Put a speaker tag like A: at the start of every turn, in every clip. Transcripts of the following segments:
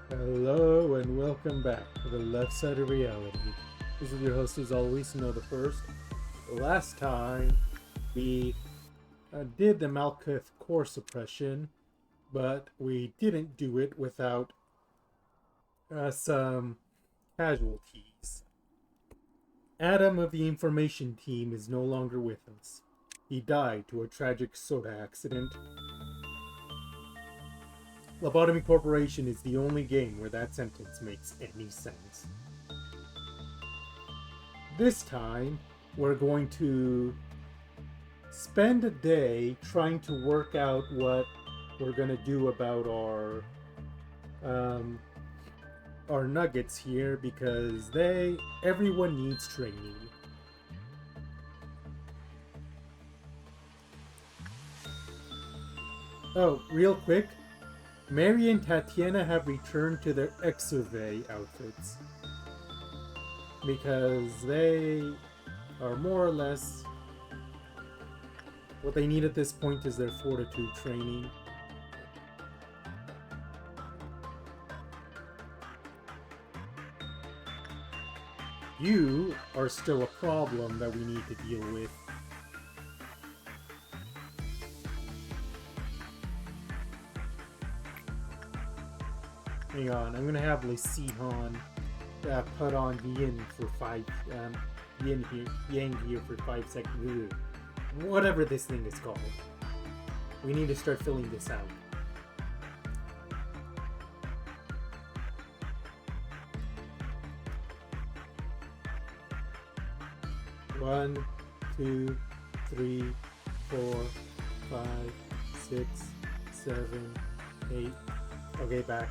A: Hello and welcome back to the left side of reality. This is your host as always, Know the First. Last time we did the Malkuth core suppression, but we didn't do it without some casualties. Adam of the information team is no longer with us. He died to a tragic soda accident. Lobotomy Corporation is the only game where that sentence makes any sense. This time, we're going to spend a day trying to work out what we're going to do about our nuggets here, because everyone needs training. Oh, real quick, Mary and Tatiana have returned to their Exove outfits because they are more or less what they need at this point is their fortitude training. You are still a problem that we need to deal with. Hang on, I'm gonna have Lesihan put on Yin for 5 Yang here for 5 seconds. Ugh. Whatever this thing is called. We need to start filling this out. One, 2, 3, 4, 5, 6, 7, 8. Okay, back.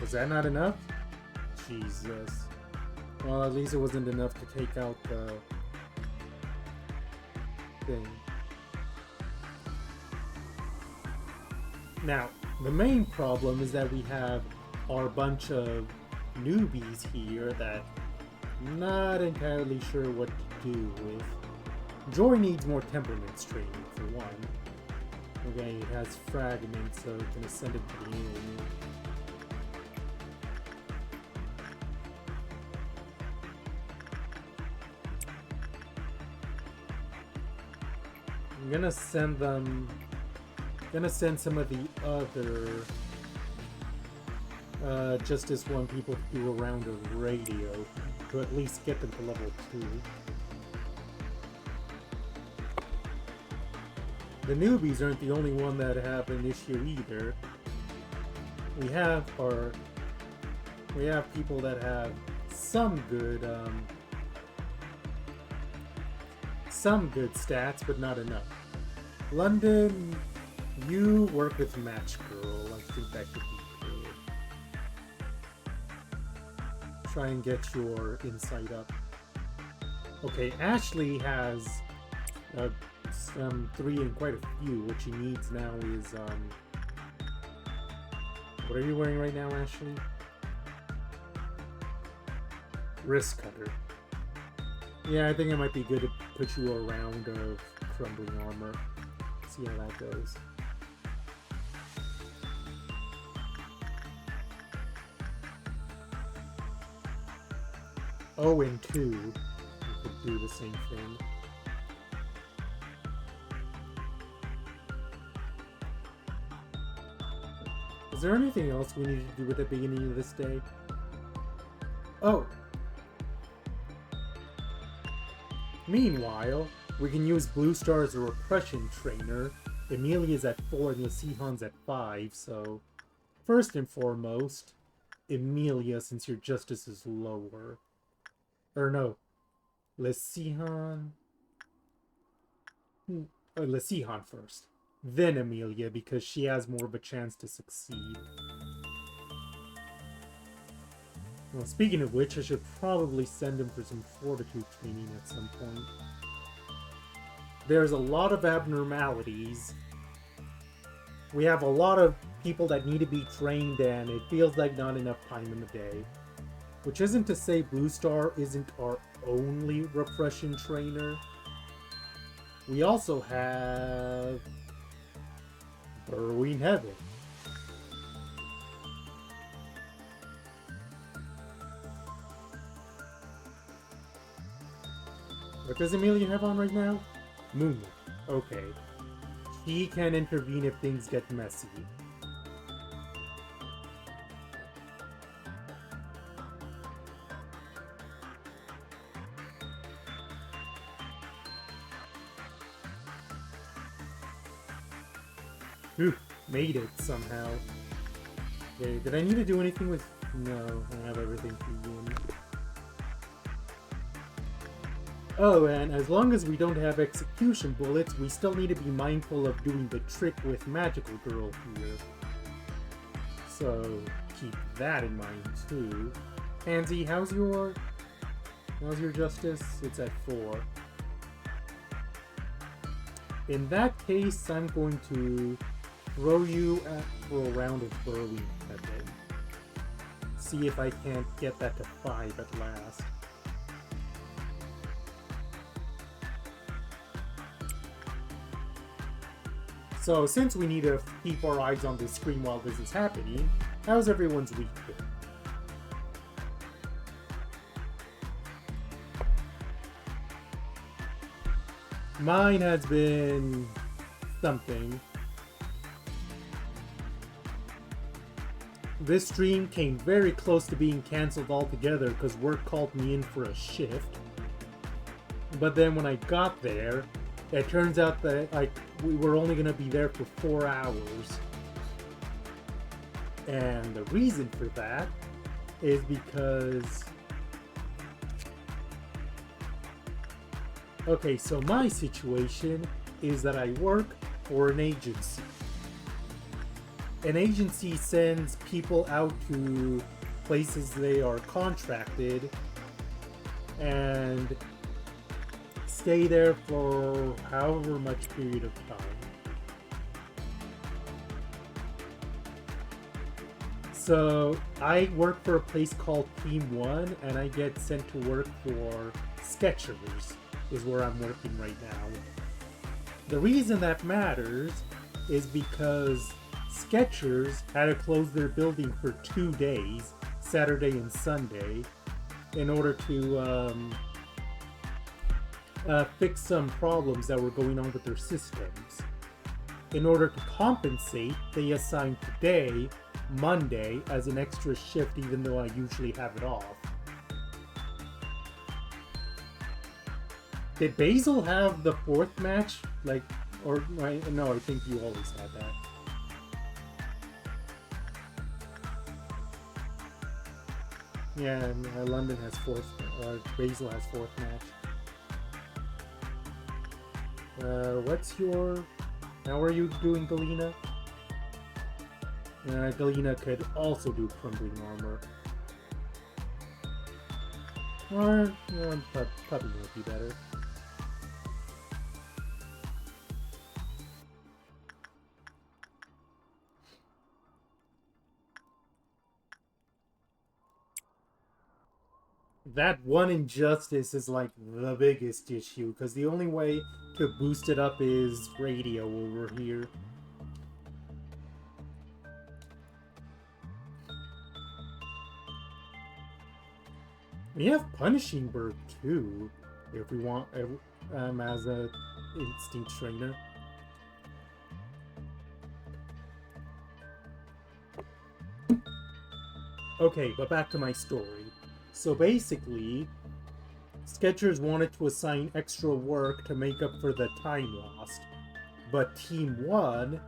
A: Was that not enough? Jesus. Well, at least it wasn't enough to take out the thing. Now, the main problem is that we have our bunch of newbies here that I'm not entirely sure what to do with. Joy needs more temperaments training for one. Okay, it has fragments, so it's gonna send it to the alien. I'm gonna send some of the other Justice 1 people to do a round of radio to at least get them to level 2. The newbies aren't the only one that have an issue either. We have people that have some good stats, but not enough. London, you work with Match Girl. I think that could be good. Try and get your insight up. Okay, Ashley has some 3 and quite a few. What she needs now is what are you wearing right now, Ashley? Wrist cutter. Yeah, I think it might be good to put you a round of crumbling armor. See how that goes. Oh, and 2. You could do the same thing. Is there anything else we need to do at the beginning of this day? Oh! Meanwhile, we can use Blue Star as a repression trainer. Emilia's at 4 and Lesihan's at 5, so first and foremost, Emilia, since your justice is lower. Or no, Lesihan. Lesihan first. Then Emilia, because she has more of a chance to succeed. Well, speaking of which, I should probably send him for some fortitude training at some point. There's a lot of abnormalities. We have a lot of people that need to be trained, and it feels like not enough time in the day. Which isn't to say Blue Star isn't our only refreshing trainer. We also have Burrowing Heaven. What does Amelia have on right now? Movement. Okay. He can intervene if things get messy. Whew, made it somehow. Okay, did I need to do anything with... No, I have everything for you. Oh, and as long as we don't have execution bullets, we still need to be mindful of doing the trick with Magical Girl here. So, keep that in mind, too. Pansy, how's your justice? It's at 4. In that case, I'm going to throw you for a round of Burrowing Heaven. See if I can't get that to 5 at last. So, since we need to keep our eyes on the screen while this is happening, how's everyone's week been? Mine has been something. This stream came very close to being cancelled altogether because work called me in for a shift. But then when I got there, it turns out that we were only going to be there for 4 hours. And the reason for that is because... Okay, so my situation is that I work for an agency. An agency sends people out to places they are contracted and stay there for however much period of time. So I work for a place called Team 1 and I get sent to work for Skechers is where I'm working right now. The reason that matters is because Skechers had to close their building for 2 days, Saturday and Sunday, in order to fix some problems that were going on with their systems. In order to compensate, they assigned today, Monday, as an extra shift even though I usually have it off. Did Basil have the 4th match? No, I think you always had that. Yeah, and London has 4th, Basil has 4th match. How are you doing, Galena? Galena could also do Crumbling Armor. Or, Puppy might be better. That one injustice is like the biggest issue, because the only way to boost it up is radio over here. We have Punishing Bird too, if we want, as a instinct trainer. Okay, but back to my story. So basically, Skechers wanted to assign extra work to make up for the time lost, but Team 1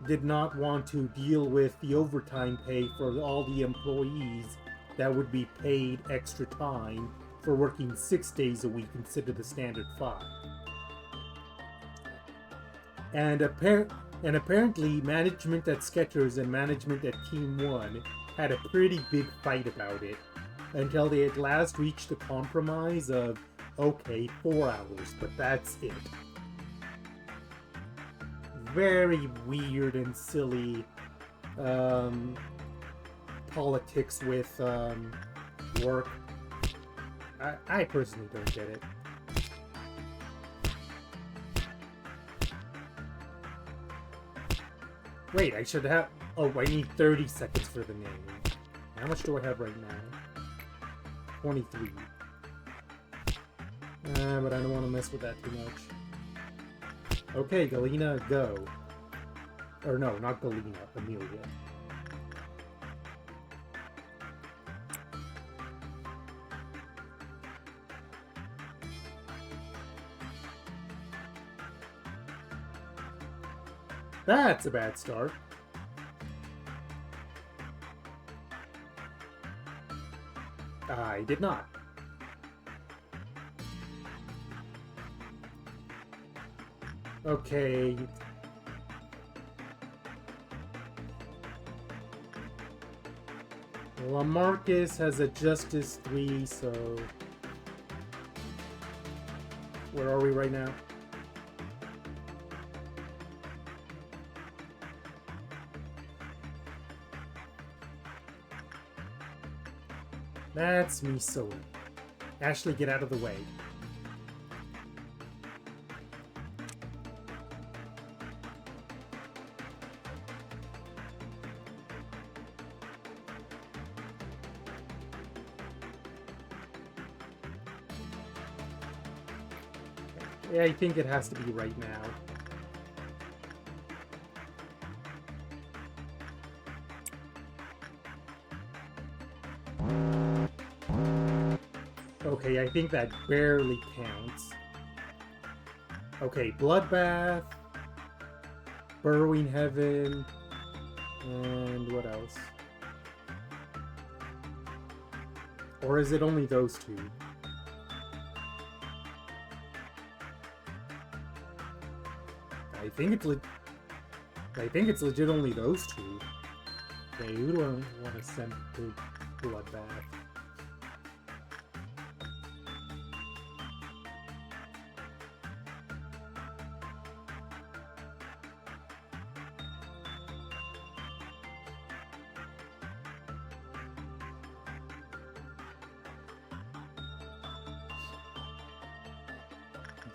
A: did not want to deal with the overtime pay for all the employees that would be paid extra time for working 6 days a week instead of the standard 5. And apparently management at Skechers and management at Team 1 had a pretty big fight about it, until they at last reached a compromise of, okay, 4 hours, but that's it. Very weird and silly politics with work. I personally don't get it. Wait, I should have... Oh, I need 30 seconds for the name. How much do I have right now? 23. But I don't want to mess with that too much. Okay, Galena, go. Or no, not Galena, Amelia. That's a bad start. I did not. Okay. Lamarcus has a Justice 3, so... Where are we right now? That's me so. Ashley, get out of the way. Yeah, I think it has to be right now. Okay, I think that barely counts. Okay, Bloodbath, Burrowing Heaven, and what else? Or is it only those two? I think it's legit only those two. Okay, who do I want to send to Bloodbath?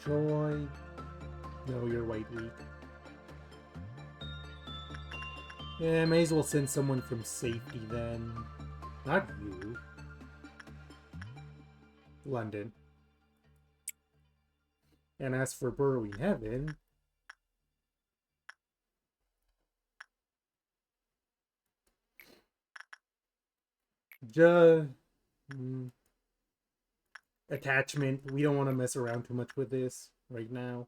A: Joy. No, you're White Week. Yeah, may as well send someone from safety then. Not you. London. And as for Burrowing Heaven... Attachment. We don't want to mess around too much with this right now.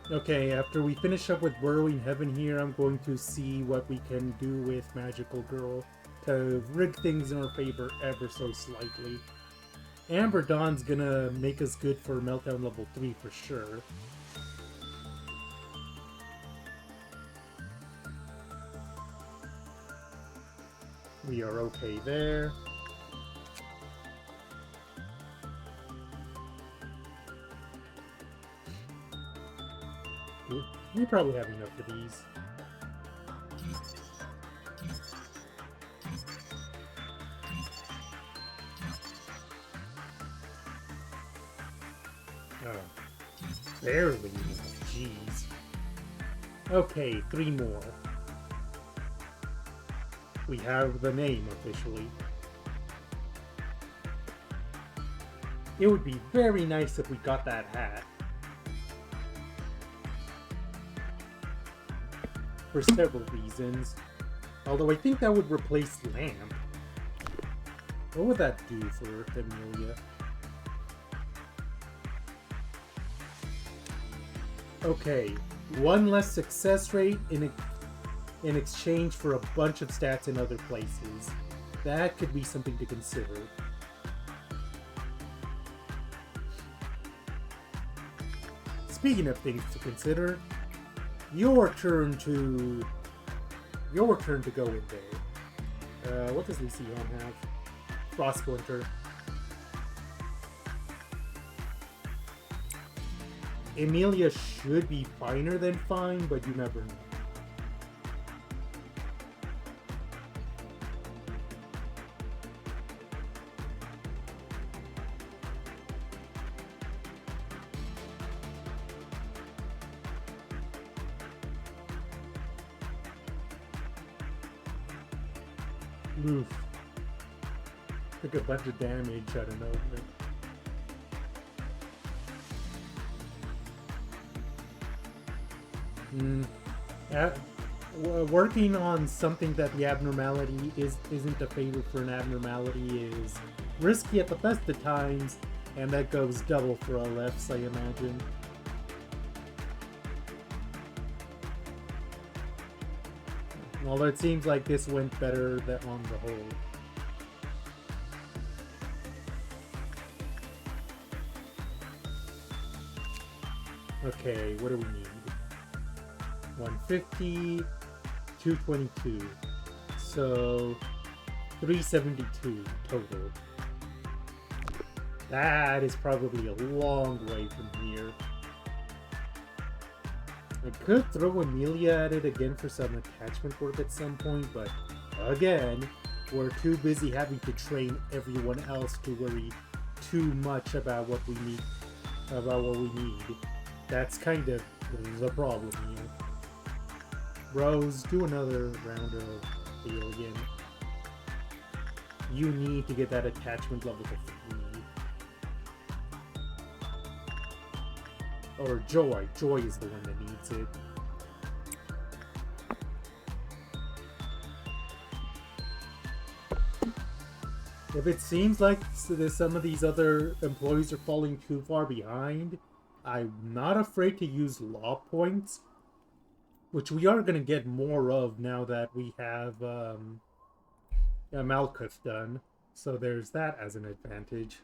A: Okay, after we finish up with Burrowing Heaven here, I'm going to see what we can do with Magical Girl to rig things in our favor ever so slightly. Amber Dawn's gonna make us good for Meltdown level 3 for sure. We are okay there. We probably have enough of these. Oh, barely enough. Jeez. Okay, 3 more. We have the name officially. It would be very nice if we got that hat. For several reasons. Although I think that would replace Lamp. What would that do for Amelia? Okay, 1 less success rate in exchange for a bunch of stats in other places. That could be something to consider. Speaking of things to consider, your turn to your turn to go in there. What does Lucian have? Frost Splinter. Emilia should be finer than fine, but you never know. Oof. Took a bunch of damage out of nowhere. Working on something that the abnormality isn't a favor for an abnormality is risky at the best of times, and that goes double for LFs, I imagine. Although it seems like this went better on the whole. Okay, what do we need? 150, 222. So 372 total. That is probably a long way from here. I could throw Emilia at it again for some attachment work at some point, but again, we're too busy having to train everyone else to worry too much about what we need. That's kind of the problem here. Rose, do another round of heal again. You need to get that attachment level to 3. Or Joy. Joy is the one that needs it. If it seems like some of these other employees are falling too far behind, I'm not afraid to use law points, which we are going to get more of now that we have Malkuth done. So there's that as an advantage.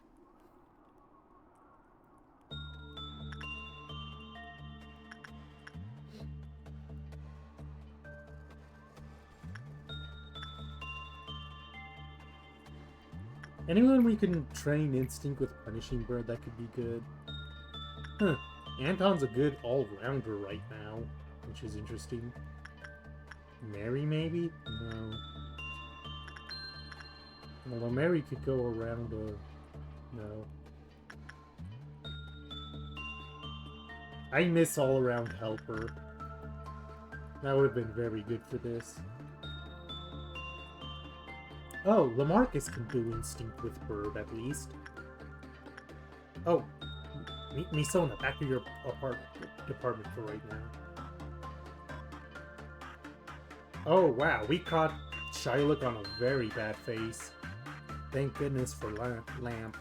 A: Anyone we can train Instinct with Punishing Bird, that could be good. Huh. Anton's a good all-rounder right now, which is interesting. Mary, maybe? No. Although Mary could go around a... No. I miss all-around helper. That would have been very good for this. Oh, Lamarcus can do Instinct with Bird, at least. Oh, Misona, back to your department for right now. Oh, wow, we caught Shylock on a very bad face. Thank goodness for Lamp.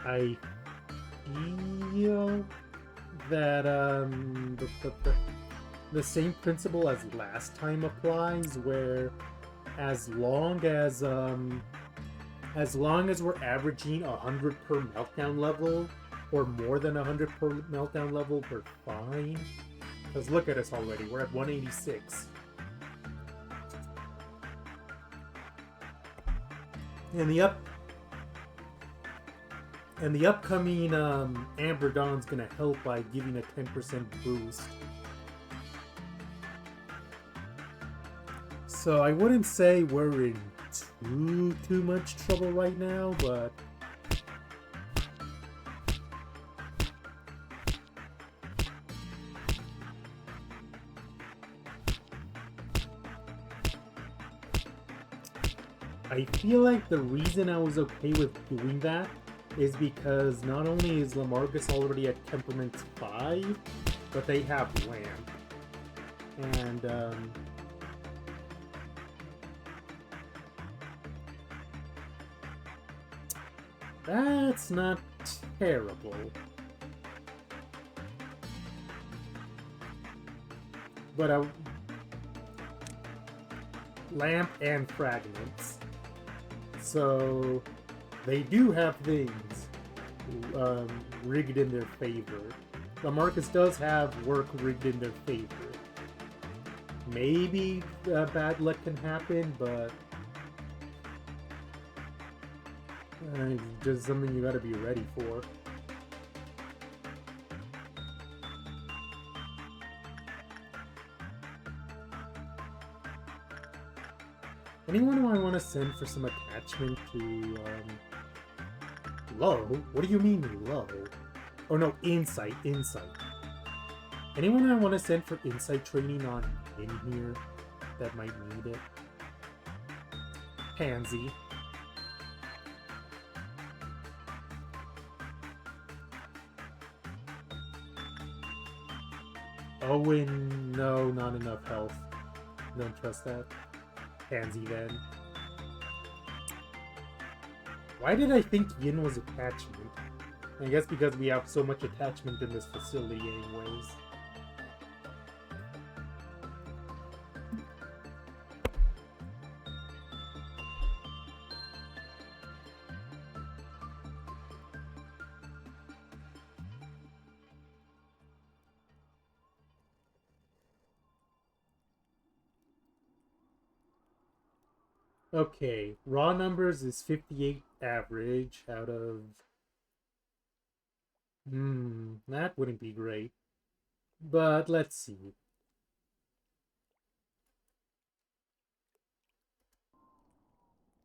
A: I feel that the same principle as last time applies, where as long as we're averaging 100 per meltdown level, or more than 100 per meltdown level, we're fine. Because look at us already, we're at 186. And the upcoming Amber Dawn's gonna help by giving a 10% boost. So I wouldn't say we're in too much trouble right now, but I feel like the reason I was okay with doing that is because not only is Lamarcus already at Temperament 5, but they have Lamp. And, that's not terrible. But, Lamp and Fragments. So they do have things rigged in their favor. LaMarcus does have work rigged in their favor. Maybe bad luck can happen, but it's just something you gotta be ready for. Anyone who I want to send for some attachment to, low? What do you mean low? Oh no, insight. Anyone I want to send for insight training on in here that might need it? Pansy. Owen, no, not enough health. Don't trust that. Pansy then. Why did I think Yin was attachment? I guess because we have so much attachment in this facility anyways. Okay, raw numbers is 58 average out of... that wouldn't be great. But let's see.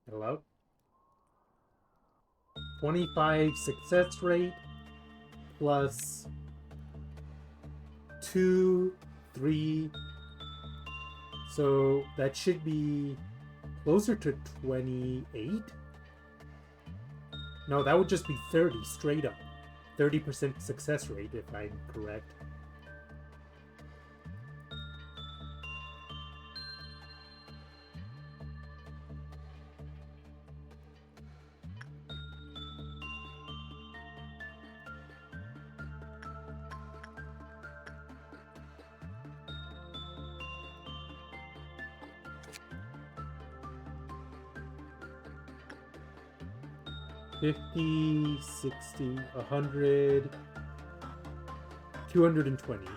A: Hello? 25 success rate plus 2, 3. So that should be closer to 28? No, that would just be 30 straight up. 30% success rate if I'm correct. $50, $60, $100, $220.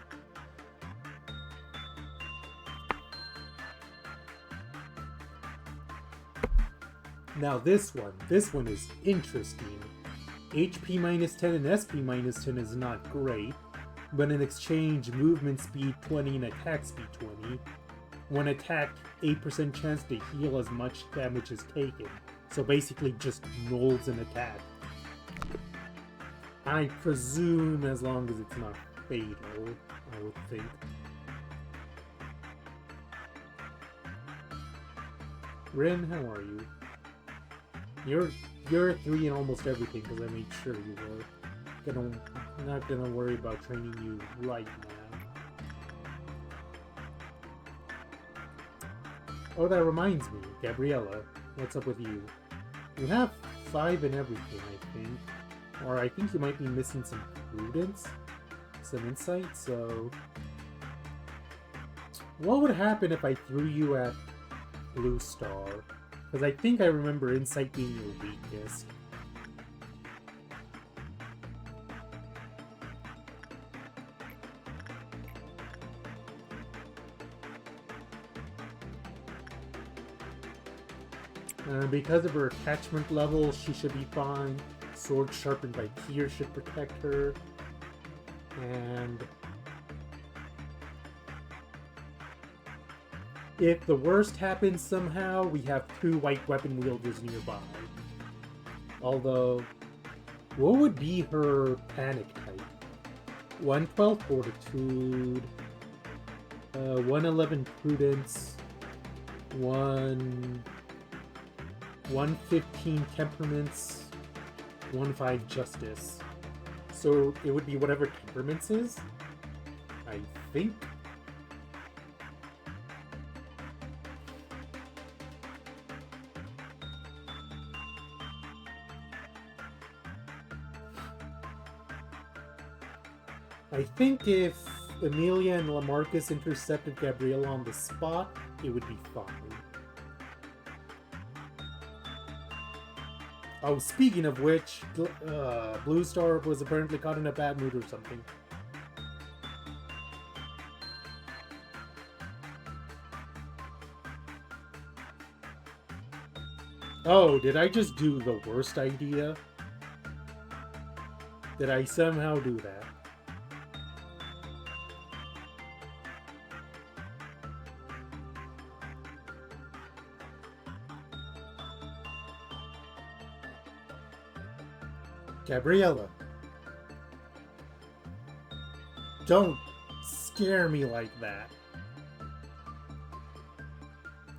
A: Now this one is interesting. HP minus 10 and SP minus 10 is not great, but in exchange, movement speed 20 and attack speed 20. When attacked, 8% chance to heal as much damage as taken. So basically just nulls an attack. I presume as long as it's not fatal, I would think. Rin, how are you? You're a 3 in almost everything because I made sure you were. Not gonna worry about training you right now. Oh, that reminds me, Gabriella, what's up with you? You have 5 in everything, I think. Or I think you might be missing some prudence, some insight, so... What would happen if I threw you at Blue Star? Because I think I remember insight being your weakest. Because of her attachment level, she should be fine. Sword sharpened by Tear should protect her. And if the worst happens somehow, we have 2 white weapon wielders nearby. Although, what would be her panic type? 112 Fortitude, 111 Prudence, 115 Temperaments, 15 Justice. So it would be whatever Temperaments is, I think. I think if Emilia and LaMarcus intercepted Gabriella on the spot, it would be fine. Oh, speaking of which, Blue Star was apparently caught in a bad mood or something. Oh, did I just do the worst idea? Did I somehow do that? Gabriella. Don't scare me like that.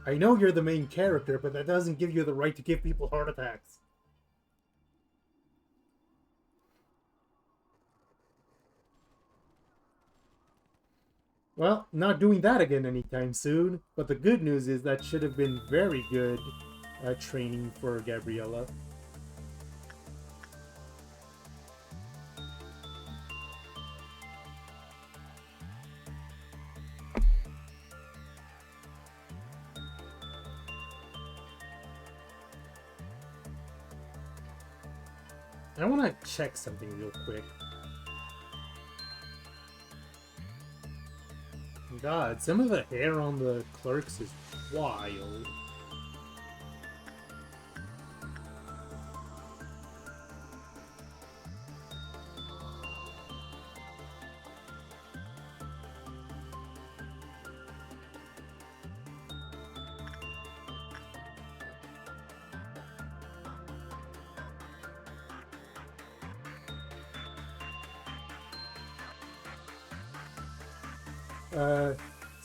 A: I know you're the main character, but that doesn't give you the right to give people heart attacks. Well, not doing that again anytime soon, but the good news is that should have been very good training for Gabriella. I want to check something real quick. God, some of the hair on the clerks is wild.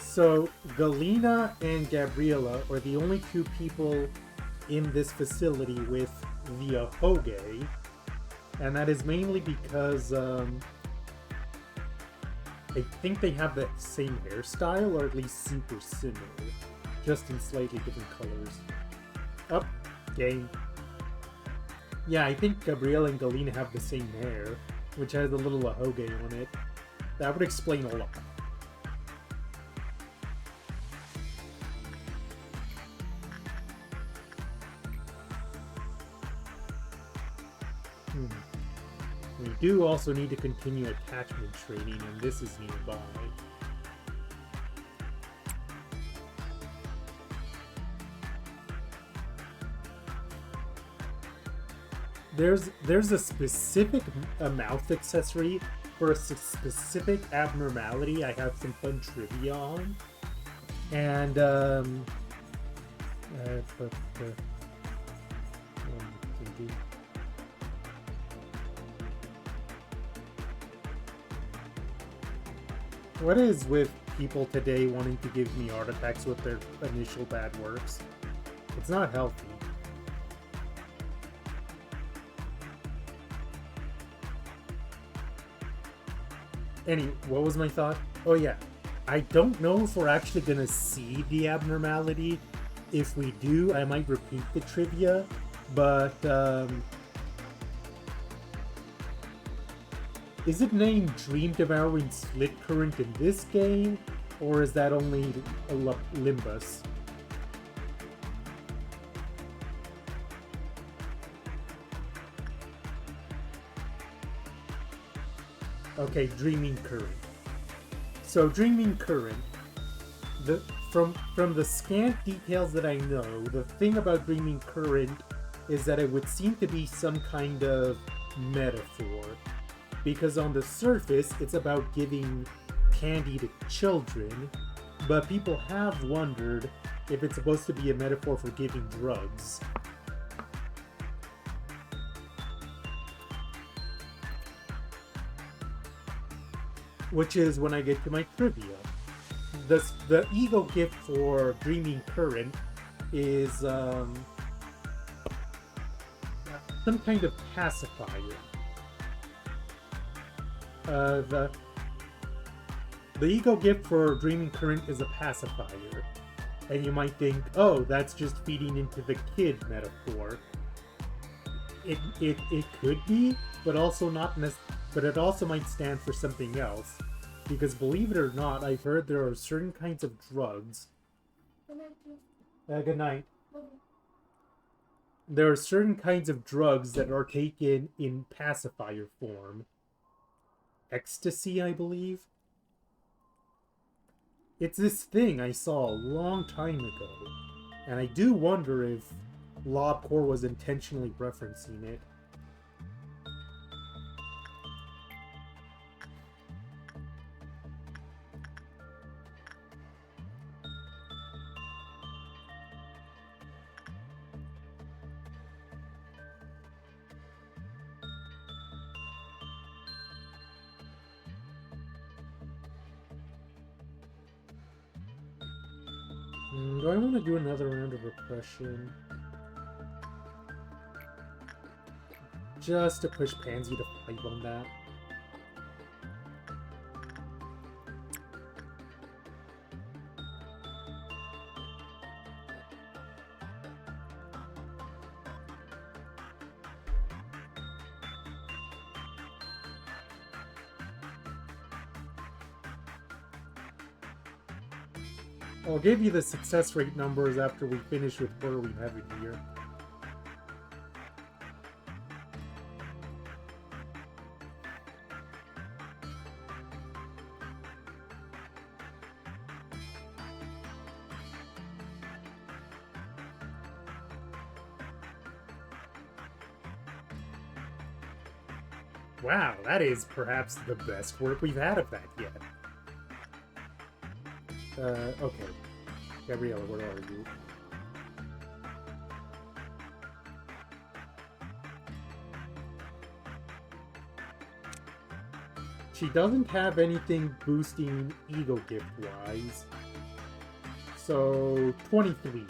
A: So Galena and Gabriella are the only two people in this facility with the Ahoge, and that is mainly because I think they have the same hairstyle, or at least super similar, just in slightly different colors. Up, game. Yeah, I think Gabriella and Galena have the same hair, which has a little Ahoge on it. That would explain a lot. We do also need to continue attachment training, and this is nearby. There's a specific mouth accessory for a specific abnormality I have some fun trivia on. And what is with people today wanting to give me heart attacks with their initial bad works? It's not healthy. What was my thought? Oh yeah, I don't know if we're actually gonna see the abnormality. If we do, I might repeat the trivia, but is it named Dream Devouring Slit Current in this game, or is that only a Limbus? Okay, Dreaming Current. So Dreaming Current, from the scant details that I know, the thing about Dreaming Current is that it would seem to be some kind of metaphor. Because on the surface, it's about giving candy to children, but people have wondered if it's supposed to be a metaphor for giving drugs. Which is when I get to my trivia. The ego gift for Dreaming Current is some kind of pacifier. The ego gift for Dreaming Current is a pacifier. And you might think, oh, that's just feeding into the kid metaphor. It could be, but also not necessarily. But it also might stand for something else. Because believe it or not, I've heard there are certain kinds of drugs. Good night. there are certain kinds of drugs that are taken in pacifier form. Ecstasy, I believe. It's this thing I saw a long time ago, and I do wonder if Lobcore was intentionally referencing it. Do I want to do another round of repression? Just to push Pansy to 5 on that. I'll give you the success rate numbers after we finish with what we have in here. Wow, that is perhaps the best work we've had of that yet. Okay. Gabriella, where are you? She doesn't have anything boosting ego gift-wise. So, 23.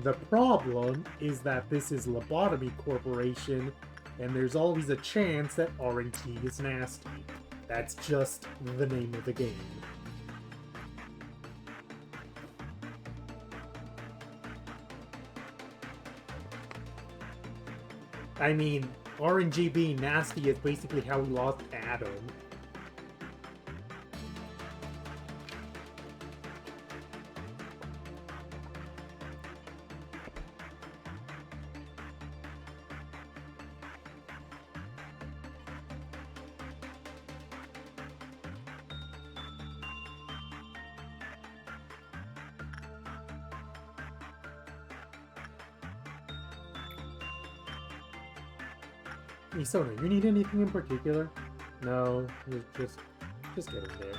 A: The problem is that this is Lobotomy Corporation, and there's always a chance that RNG is nasty. That's just the name of the game. I mean, RNG being nasty is basically how we lost Adam. Isona, you need anything in particular? No, you're just getting there.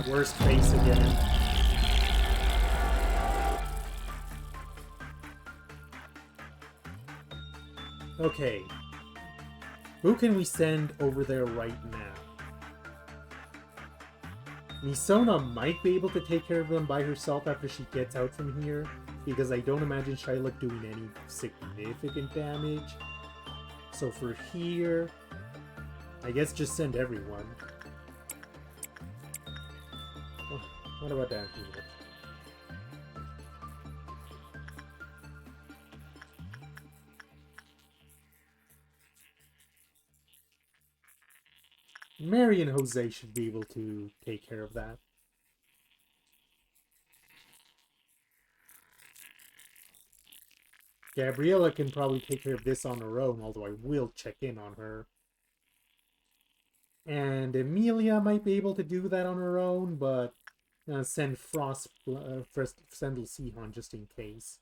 A: Worst face again. Okay. Who can we send over there right now? Misona might be able to take care of them by herself after she gets out from here, because I don't imagine Shylock doing any significant damage. So for here, I guess just send everyone. Oh, what about down here? Mary and Jose should be able to take care of that. Gabriella can probably take care of this on her own, although I will check in on her. And Emilia might be able to do that on her own, but send send Sihan just in case.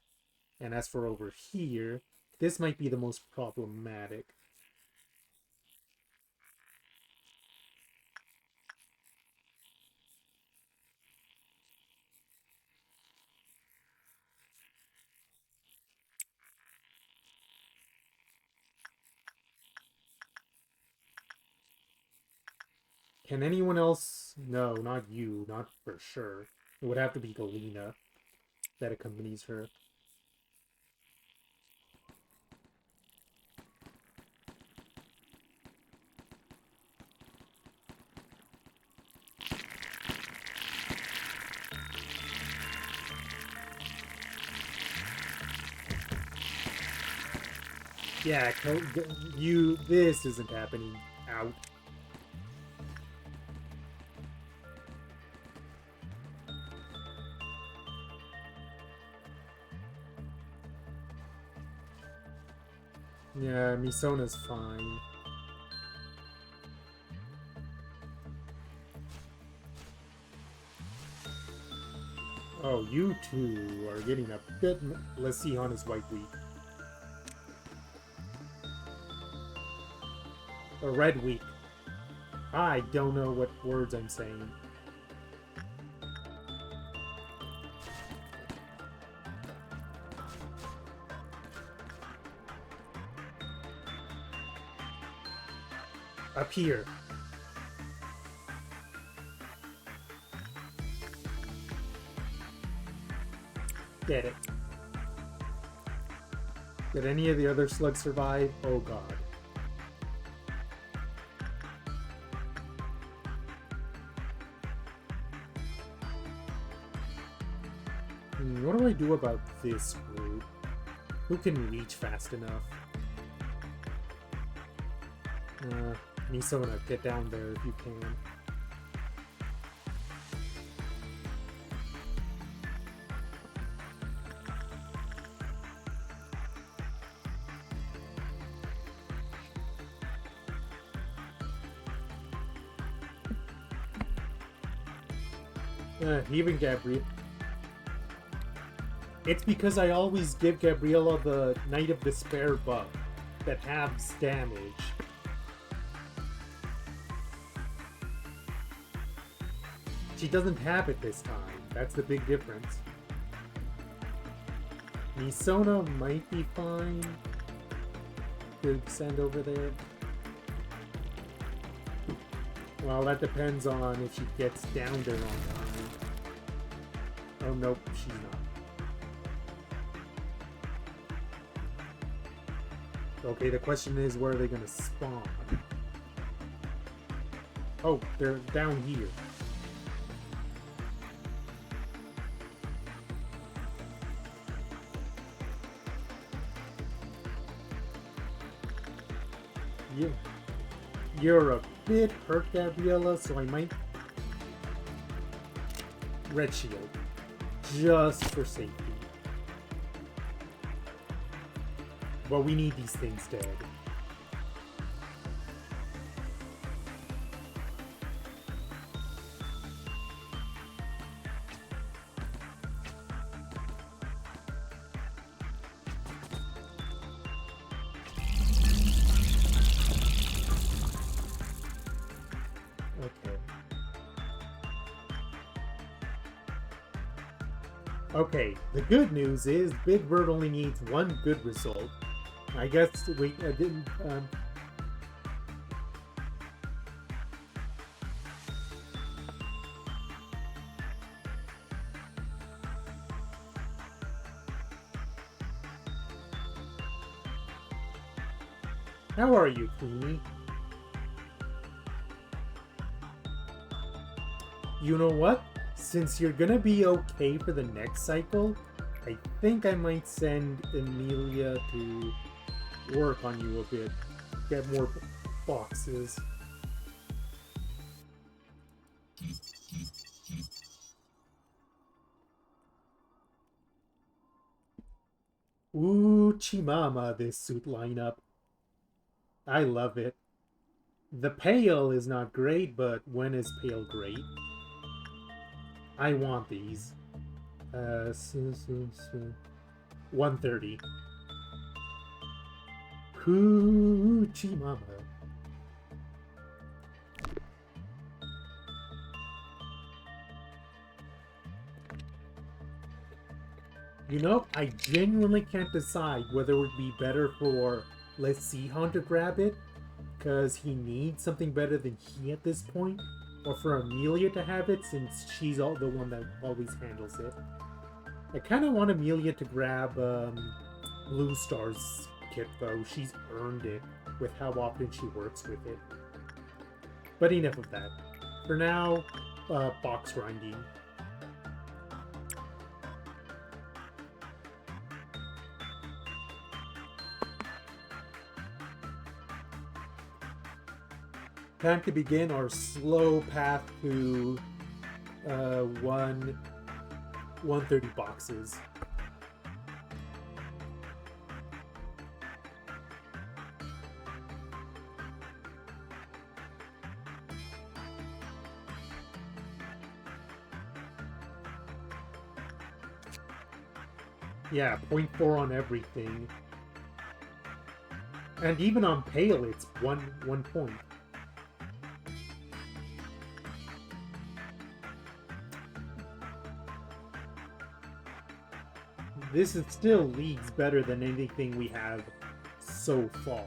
A: And as for over here, this might be the most problematic. Can anyone else? No, not you. Not for sure. It would have to be Galena that accompanies her. Yeah, you. This isn't happening. Out. Yeah, Misona's fine. Oh, you two are getting a bit. Let's see on his white week. A red week. I don't know what words I'm saying. Up here. Get it. Did any of the other slugs survive? Oh god. What do I do about this group? Who can reach fast enough? Misona, get down there if you can. Even Gabrielle. It's because I always give Gabriella the Night of Despair buff that halves damage. She doesn't have it this time. That's the big difference. Misona might be fine to send over there. Well, that depends on if she gets down there on time. Oh, nope, she's not. Okay, the question is, where are they gonna spawn? Oh, they're down here. Yeah. You're a bit hurt, Gabriella, so I might... Red shield. Just for safety. But we need these things dead. Okay, the good news is Big Bird only needs one good result. I guess we didn't. How are you, Queenie? You know what? Since you're gonna be okay for the next cycle, I think I might send Emilia to work on you a bit. Get more boxes. Ooh, Chimama, this suit lineup. I love it. The pale is not great, but when is pale great? I want these. 130. Hoochie mama. You know, I genuinely can't decide whether it would be better for Let's See Han to grab it, because he needs something better than he at this point. or for Amelia to have it since she's the one that always handles it. I kind of want Amelia to grab Blue Star's kit though. She's earned it with how often she works with it. But enough of that. For now, box grinding. Time to begin our slow path to 130 boxes. Yeah, 0.4 on everything. And even on Pale, it's one point. This is still leagues better than anything we have so far.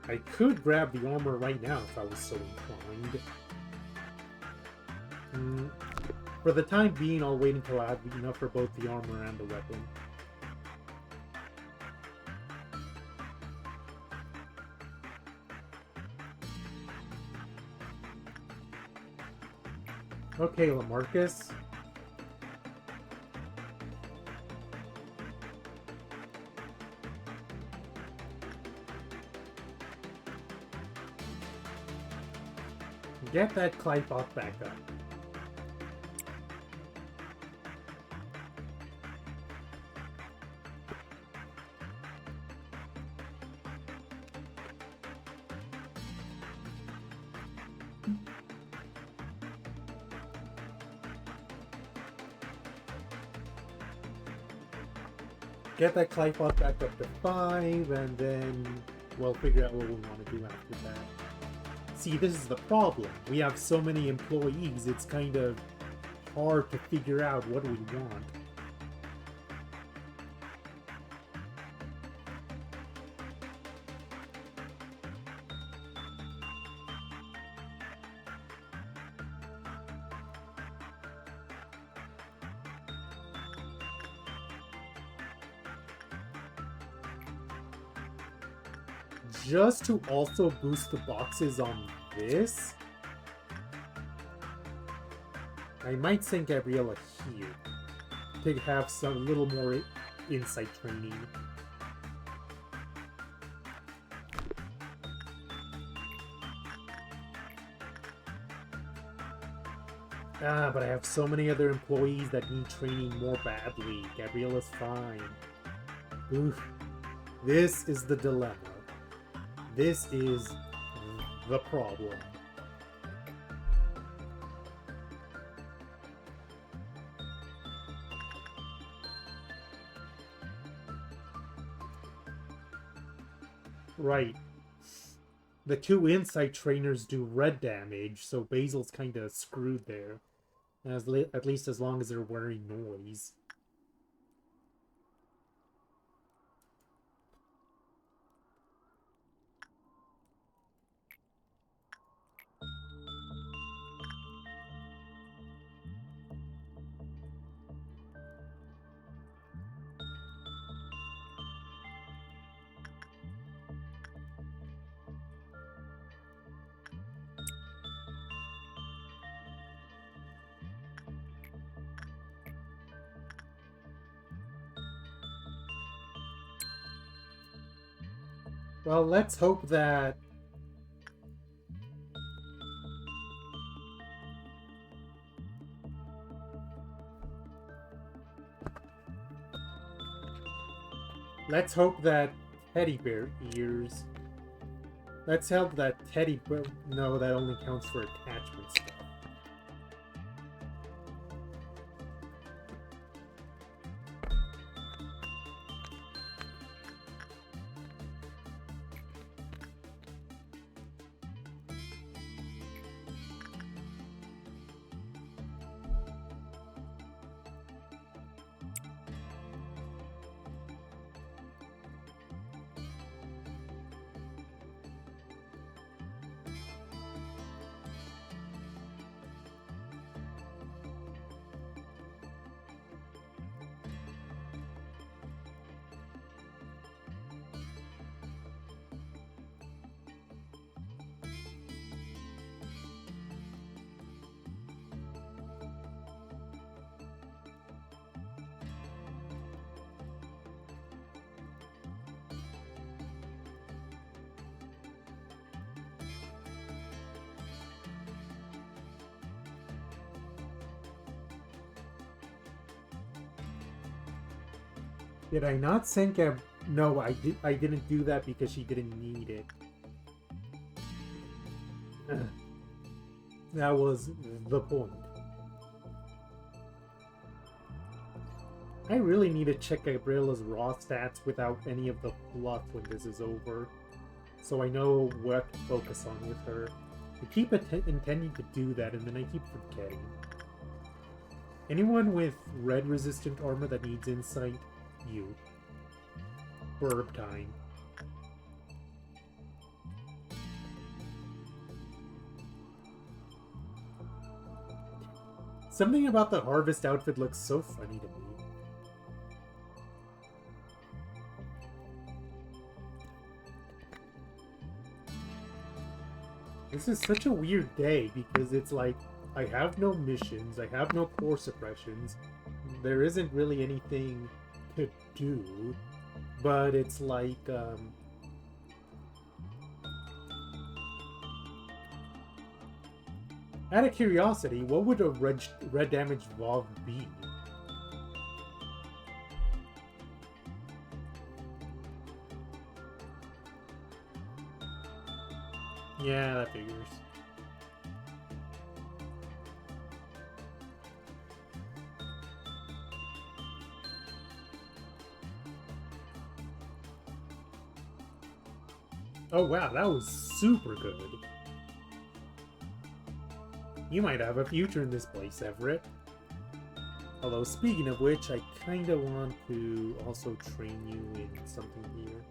A: I could grab the armor right now if I was so inclined. For the time being, I'll wait until I have enough for both the armor and the weapon. Okay, Lamarcus. Get that Clypop back up. Get that Clypop back up to 5, and then we'll figure out what we want to do after that. See, this is the problem. We have so many employees, it's kind of hard to figure out what we want. Just to also boost the boxes on this, I might send Gabriella here to have some little more insight training. But I have so many other employees that need training more badly. Gabriella's fine. Oof. This is the dilemma. This is the problem. Right. The two insight trainers do red damage, so Basil's kind of screwed there. At least as long as they're wearing noise. Well, let's hope that... Let's hope that teddy bear ears... Let's hope that teddy bear... No, that only counts for attachment stuff. Did I not send Gab? No, I didn't do that because she didn't need it. That was the point. I really need to check Gabriella's raw stats without any of the fluff when this is over, so I know what to focus on with her. I keep intending to do that, and then I keep forgetting. Anyone with red resistant armor that needs insight, you. Burb time. Something about the harvest outfit looks so funny to me. This is such a weird day because it's like, I have no missions, I have no core suppressions, there isn't really anything to do, but it's like, out of curiosity, what would a red damage VOV be? Yeah, that figures. Oh wow, that was super good. You might have a future in this place, Everett. Although, speaking of which, I kinda want to also train you in something here.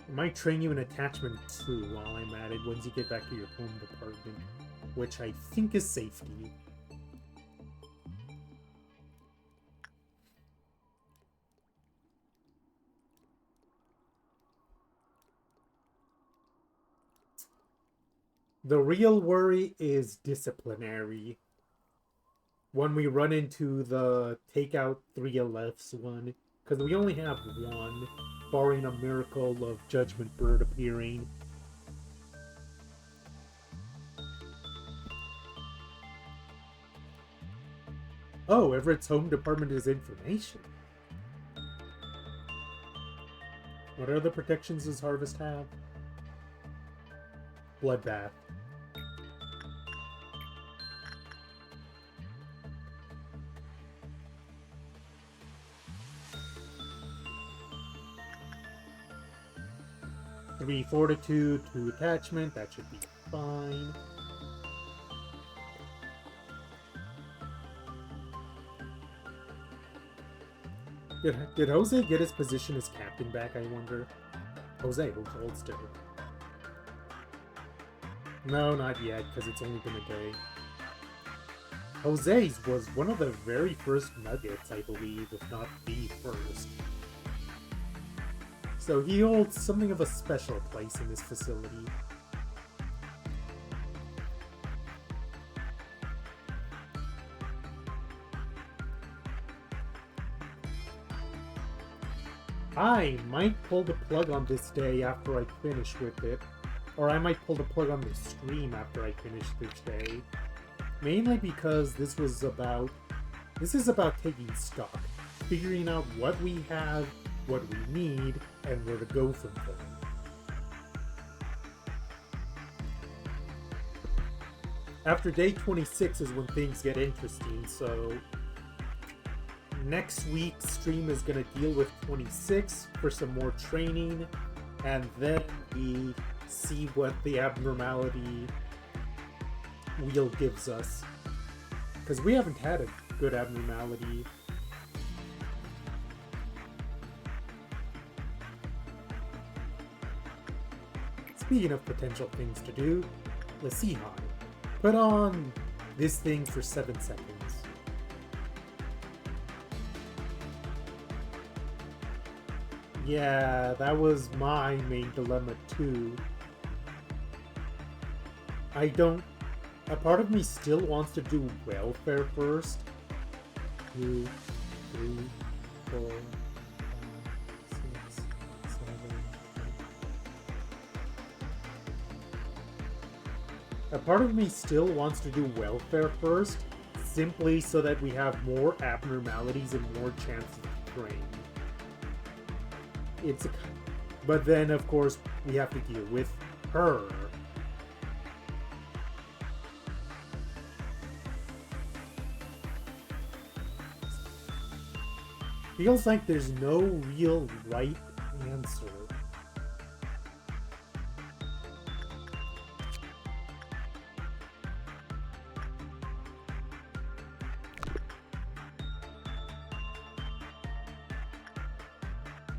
A: I might train you in attachment 2 while I'm at it once you get back to your home department, which I think is safety. The real worry is disciplinary. When we run into the take out 3LFs one, because we only have one, barring a miracle of Judgment Bird appearing. Oh, Everett's home department is information. What other protections does Harvest have? Bloodbath. Three fortitude, 2 attachment, that should be fine. Did Jose get his position as captain back, I wonder? Jose, hold still. No, not yet, because it's only been a day. Jose's was one of the very first nuggets, I believe, if not the first. So he holds something of a special place in this facility. I might pull the plug on this day after I finish with it. Or I might pull the plug on the stream after I finish this day. Mainly because this is about taking stock. Figuring out what we have, what we need, and where to go from there. After day 26 is when things get interesting, so next week's stream is going to deal with 26 for some more training, and then we see what the abnormality wheel gives us. Because we haven't had a good abnormality. Speaking of potential things to do, let's see how. Put on this thing for 7 seconds. Yeah, that was my main dilemma too. A part of me still wants to do welfare first. 2, 3, 4, 5, 6, 7, 8. A part of me still wants to do welfare first, simply so that we have more abnormalities and more chances to train. But then, of course, we have to deal with her. Feels like there's no real right answer.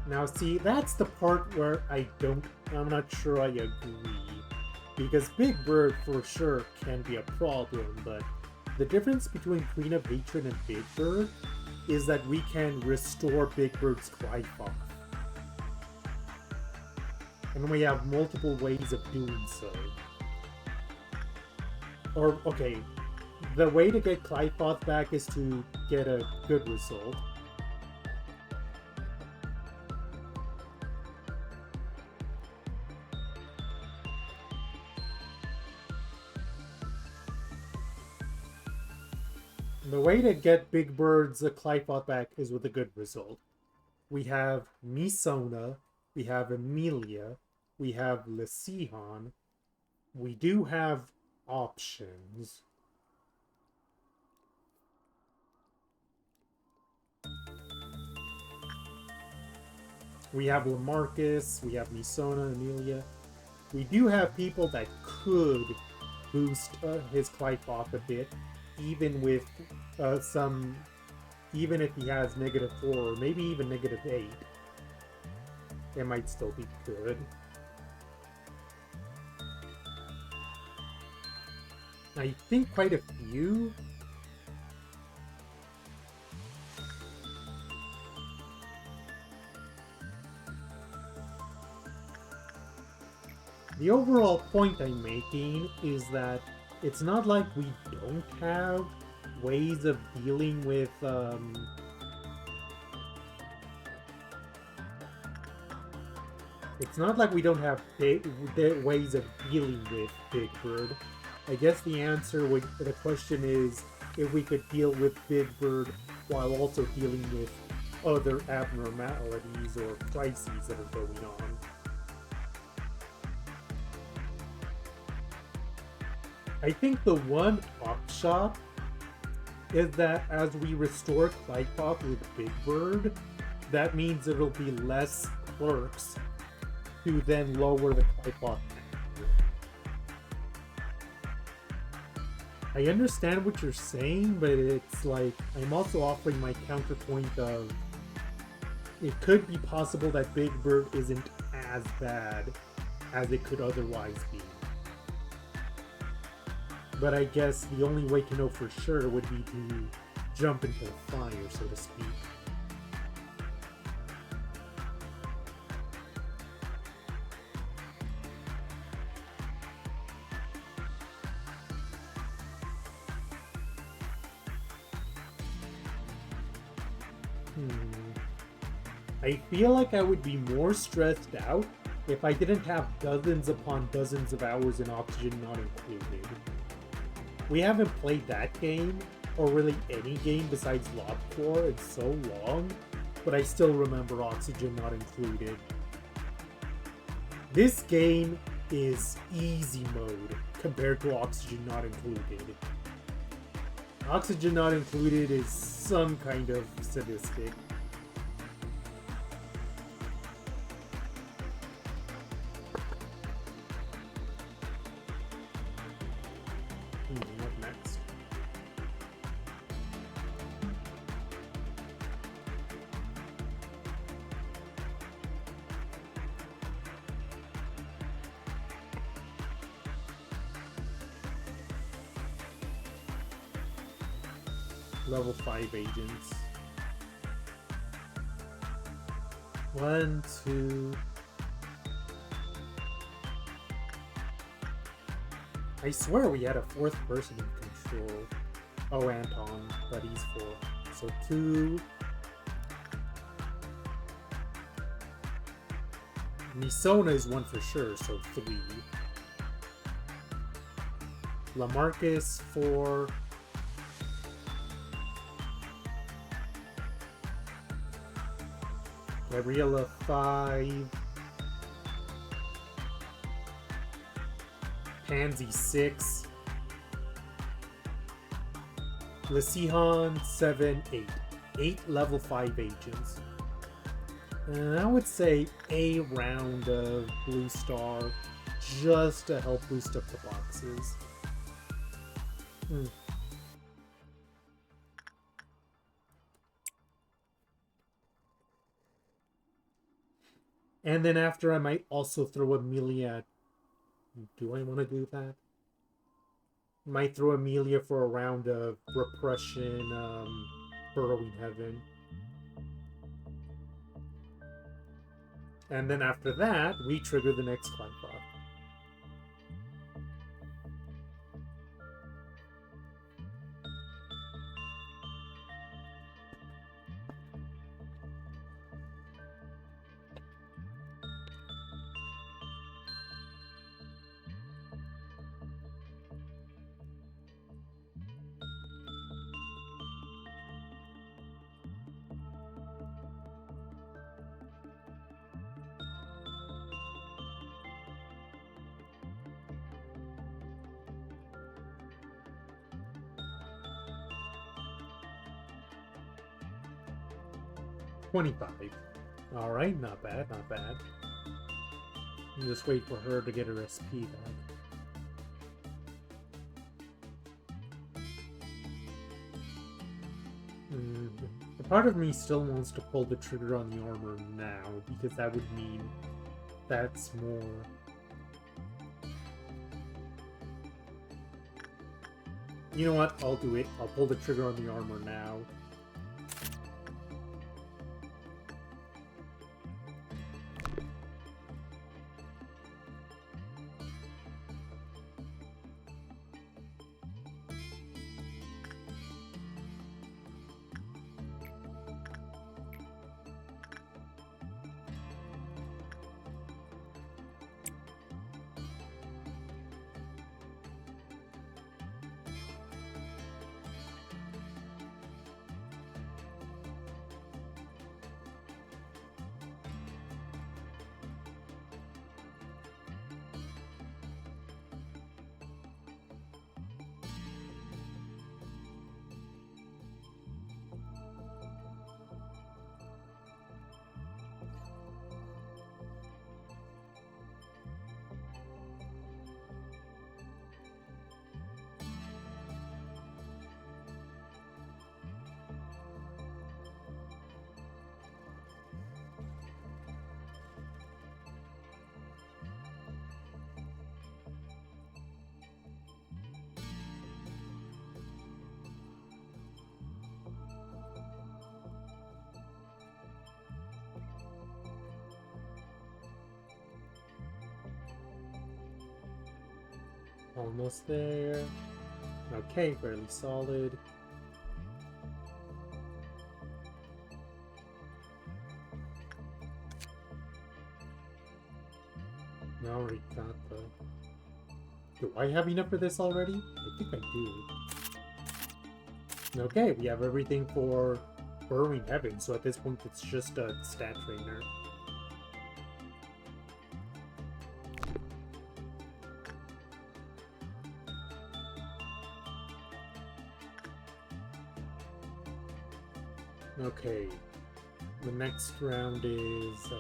A: Now, see, that's the part where I'm not sure I agree. Because Big Bird for sure can be a problem, but the difference between Queen of Hatred and Big Bird is that we can restore Big Bird's Cryphoth. And we have multiple ways of doing so. Or, okay, the way to get Clythoth back is to get a good result. The way to get Big Bird's Clythoth back is with a good result. We have Misona, we have Emilia, we have Lysihan. We do have options. We have Lamarcus, we have Misona, Emilia. We do have people that could boost his Clythoth a bit, even with even if he has -4 or maybe even -8. It might still be good. I think quite a few. The overall point I'm making is that it's not like we don't have ways of dealing with it's not like we don't have ways of dealing with Big Bird. I guess the answer to the question is if we could deal with Big Bird while also dealing with other abnormalities or crises that are going on. I think the one upshot is that as we restore Clythoth with Big Bird, that means it'll be less quirks to then lower the Clythoth. I understand what you're saying, but it's like I'm also offering my counterpoint of it could be possible that Big Bird isn't as bad as it could otherwise be. But I guess the only way to know for sure would be to jump into the fire, so to speak. I feel like I would be more stressed out if I didn't have dozens upon dozens of hours in Oxygen Not Included. We haven't played that game, or really any game besides Lobcore, in so long, but I still remember Oxygen Not Included. This game is easy mode compared to Oxygen Not Included. Oxygen Not Included is some kind of sadistic. What next? Level 5 agents. 1, 2. I swear we had a fourth person in control. Oh, Anton, but he's 4. So 2. Misona is 1 for sure, so 3. Lamarcus 4. Gabriella 5. Pansy 6. Lesihan 7, 8. 8 level 5 agents. I would say a round of Blue Star just to help boost up the boxes. And then after, I might also throw Amelia. Do I want to do that? Might throw Amelia for a round of Repression, Burrowing Heaven. And then after that, we trigger the next Clanfrock. $25. Alright, not bad, not bad. Just wait for her to get her SP back. A part of me still wants to pull the trigger on the armor now, because that would mean that's more. You know what? I'll do it. I'll pull the trigger on the armor now. Almost there. Okay, fairly solid. I already got the... Do I have enough for this already? I think I do. Okay, we have everything for Burrowing Heaven, so at this point it's just a stat trainer. Okay, the next round is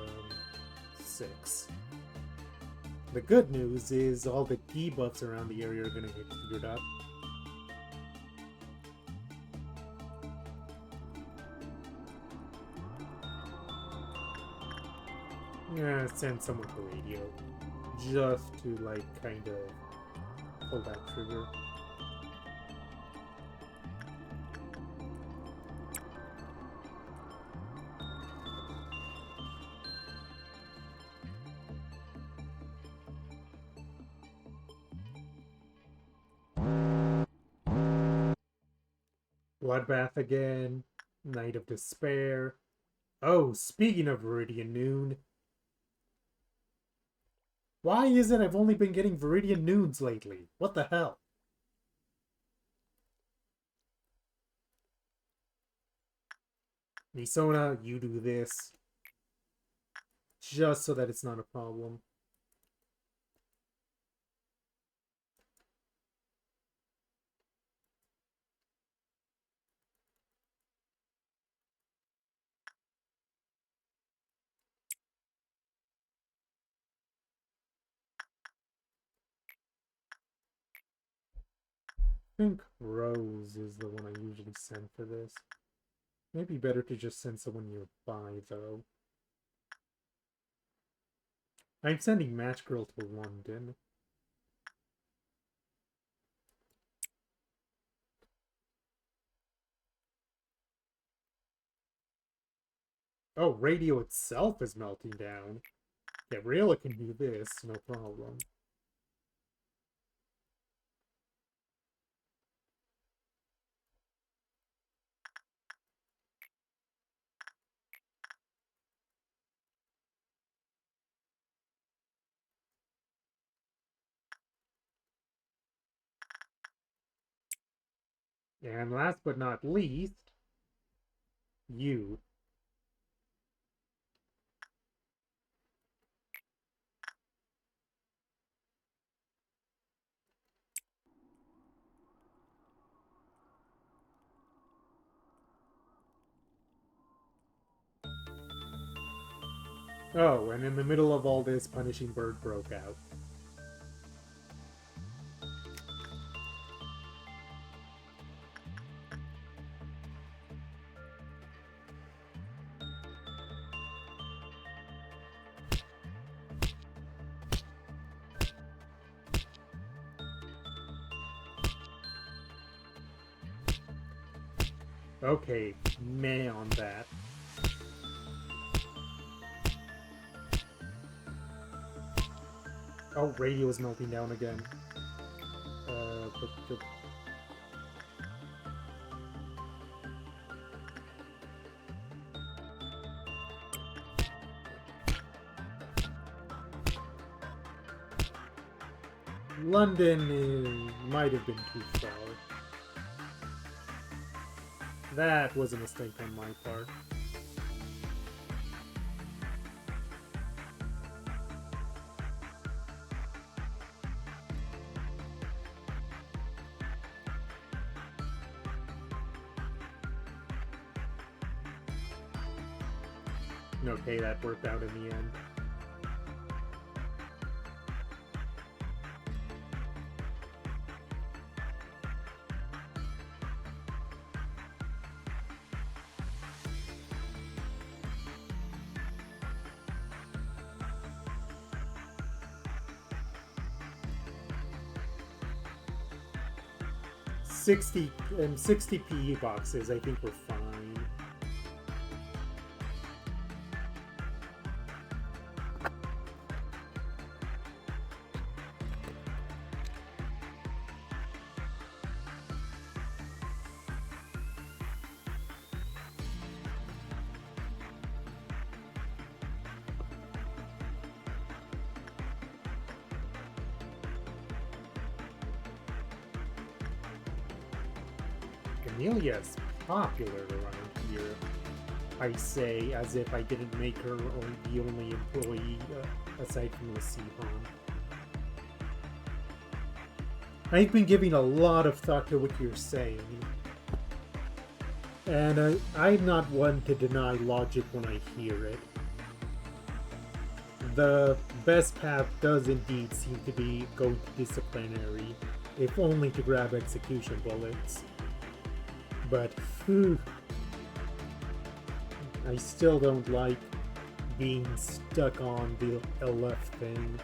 A: 6. The good news is all the debuffs around the area are going to get cleared up. Yeah, send someone to radio. Just to, like, kind of pull that trigger. Bloodbath again. Night of Despair. Oh, speaking of Viridian Noon. Why is it I've only been getting Viridian Noons lately? What the hell? Misona, you do this. Just so that it's not a problem. I think Rose is the one I usually send for this. Maybe better to just send someone nearby, though. I'm sending Match Girl to London. Oh, radio itself is melting down. Gabriella can do this, no problem. And last but not least, you. Oh, and in the middle of all this, Punishing Bird broke out. Okay, meh on that. Oh, radio is melting down again. But London might have been too far. That was a mistake on my part. Okay, that worked out in the end. $60 PE boxes, I think we're fine. Amelia's popular around here. I say as if I didn't make her the only employee aside from the Sihan. I've been giving a lot of thought to what you're saying. And I'm not one to deny logic when I hear it. The best path does indeed seem to be go to disciplinary, if only to grab execution bullets. But, I still don't like being stuck on the LF thing.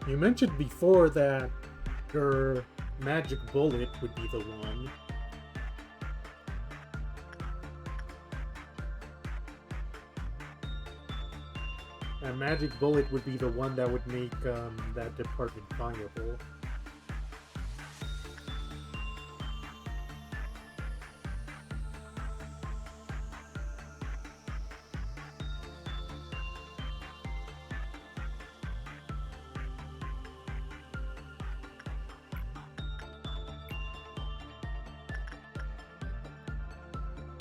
A: You mentioned before that your magic bullet would be the one. A magic bullet would be the one that would make that department viable.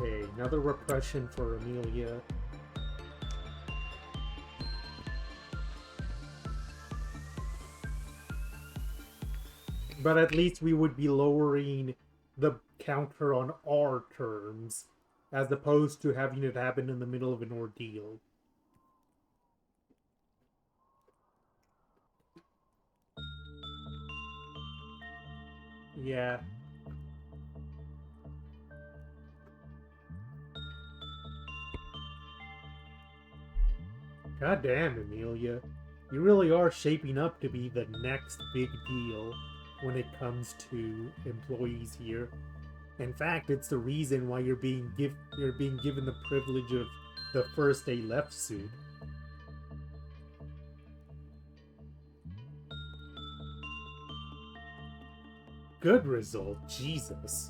A: Okay, another repression for Amelia. But at least we would be lowering the counter on our terms, as opposed to having it happen in the middle of an ordeal. Yeah. God damn, Amelia. You really are shaping up to be the next big deal when it comes to employees here. In fact, it's the reason why you're being given the privilege of the first day left suit. Good result, Jesus.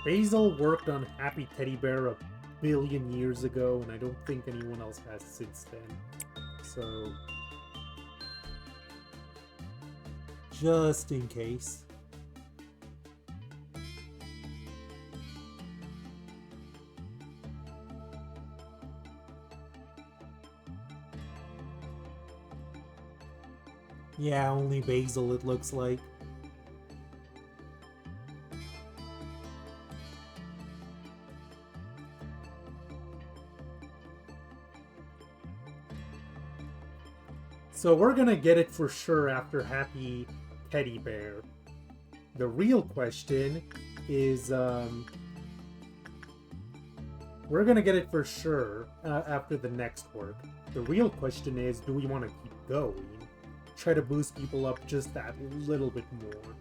A: Basil worked on Happy Teddy Bear a billion years ago, and I don't think anyone else has since then. So, just in case. Yeah, only Basil, it looks like. So we're gonna get it for sure after Happy Teddy Bear. The real question is, we're gonna get it for sure after the next work. The real question is, do we want to keep going? Try to boost people up just that little bit more.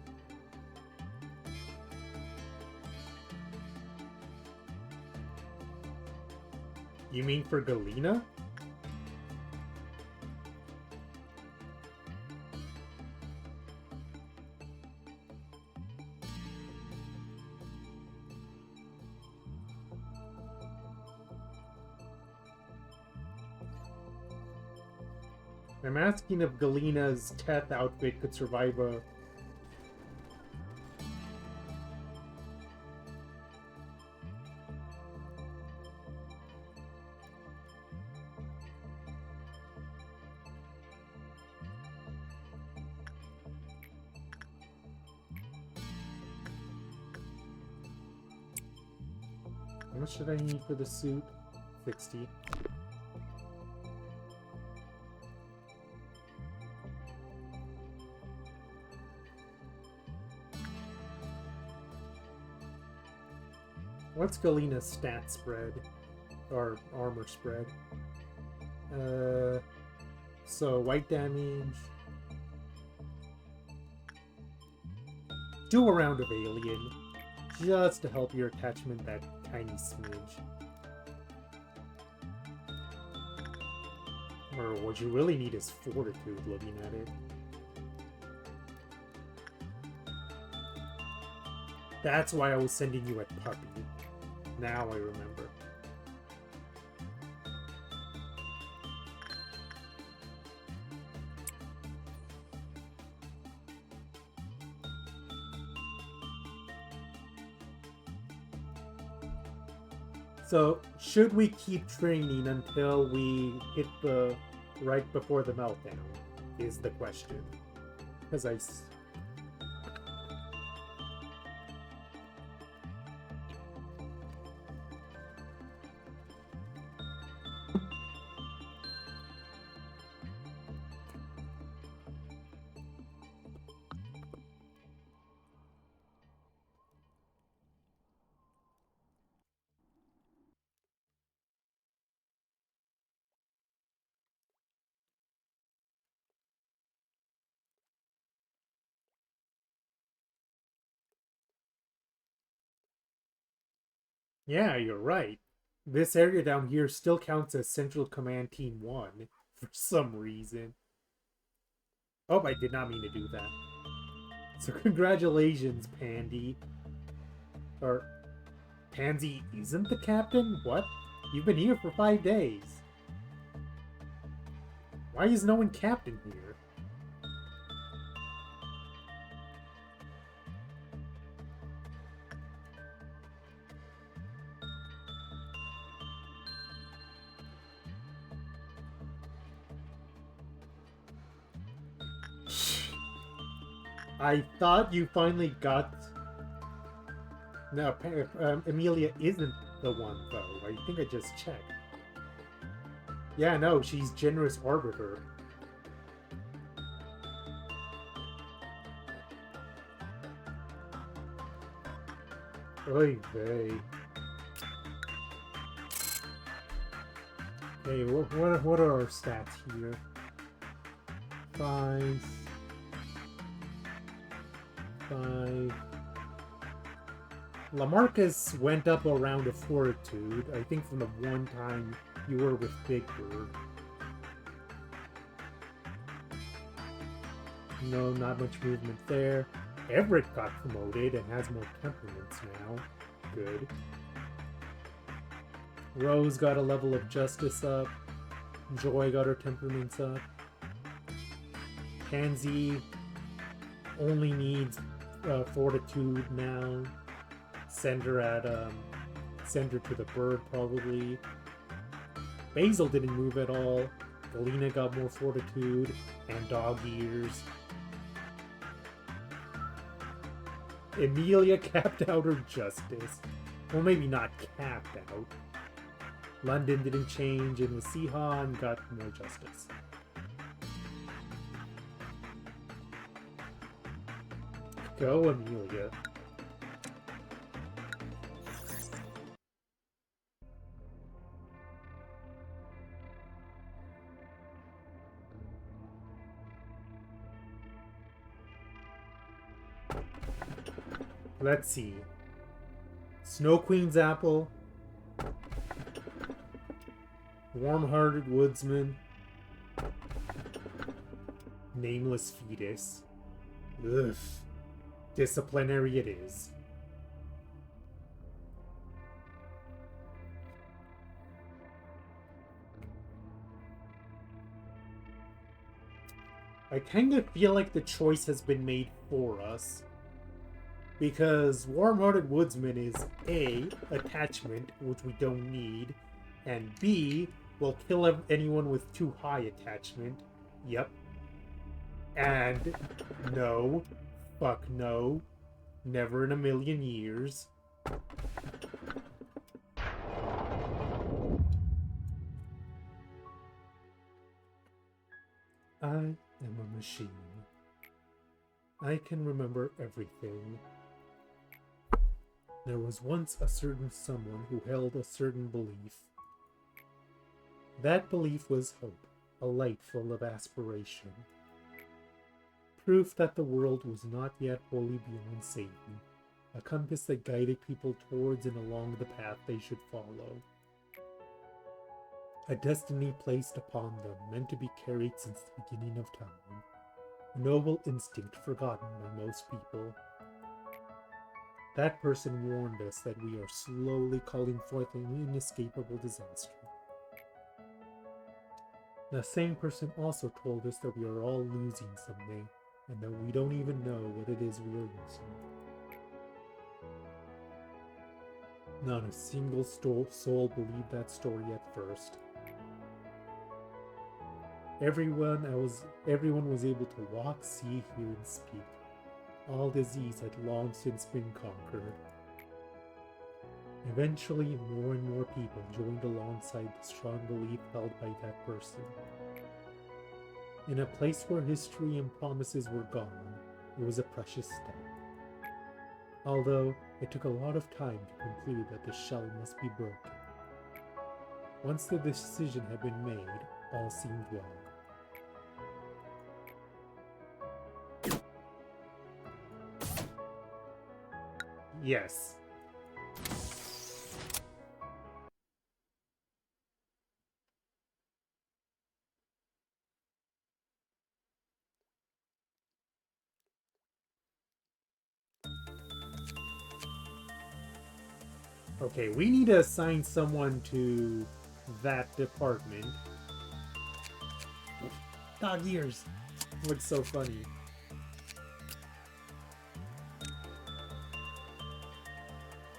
A: You mean for Galena? I'm asking if Galena's Teth outfit could survive a... How much should I need for the suit? 60. What's Galena's stat spread? Or armor spread? So white damage. Do a round of alien. Just to help your attachment that tiny smidge. Or what you really need is fortitude looking at it. That's why I was sending you a puppy. Now I remember. So, should we keep training until we hit the right before the meltdown? Is the question. Because Yeah, you're right. This area down here still counts as Central Command Team 1 for some reason. Oh, I did not mean to do that. So congratulations, Pandy. Or, Pansy isn't the captain? What? You've been here for 5 days. Why is no one captain here? I thought you finally got... No, Amelia isn't the one, though. I think I just checked. Yeah, no, she's Generous Arbiter. Oy vey. Okay, what are our stats here? 5... 5... Lamarcus went up a round of Fortitude, I think from the one time you were with Big Bird. No, not much movement there. Everett got promoted and has more temperaments now. Good. Rose got a level of Justice up. Joy got her temperaments up. Pansy only needs Fortitude now. Send her to the bird, probably. Basil didn't move at all. Galena got more Fortitude and dog ears. Emilia capped out her Justice. Well, maybe not capped out. London didn't change, and Wasihan got more Justice. Go, Amelia. Let's see. Snow Queen's Apple. Warm-Hearted Woodsman. Nameless Fetus. Ugh. Disciplinary it is. I kind of feel like the choice has been made for us. Because Warm-Hearted Woodsman is A, attachment, which we don't need, and B, will kill anyone with too high attachment. Yep. And no. Fuck no. Never in a million years. I am a machine. I can remember everything. There was once a certain someone who held a certain belief. That belief was hope, a light full of aspiration. Proof that the world was not yet wholly beyond Satan, a compass that guided people towards and along the path they should follow. A destiny placed upon them, meant to be carried since the beginning of time. A noble instinct forgotten by most people. That person warned us that we are slowly calling forth an inescapable disaster. The same person also told us that we are all losing something, and that we don't even know what it is we are losing. Not a single soul believed that story at first. Everyone was able to walk, see, hear, and speak. All disease had long since been conquered. Eventually, more and more people joined alongside the strong belief held by that person. In a place where history and promises were gone, it was a precious step. Although, it took a lot of time to conclude that the shell must be broken. Once the decision had been made, all seemed well. Yes. Okay, we need to assign someone to that department.
B: Dog ears.
A: Looks so funny.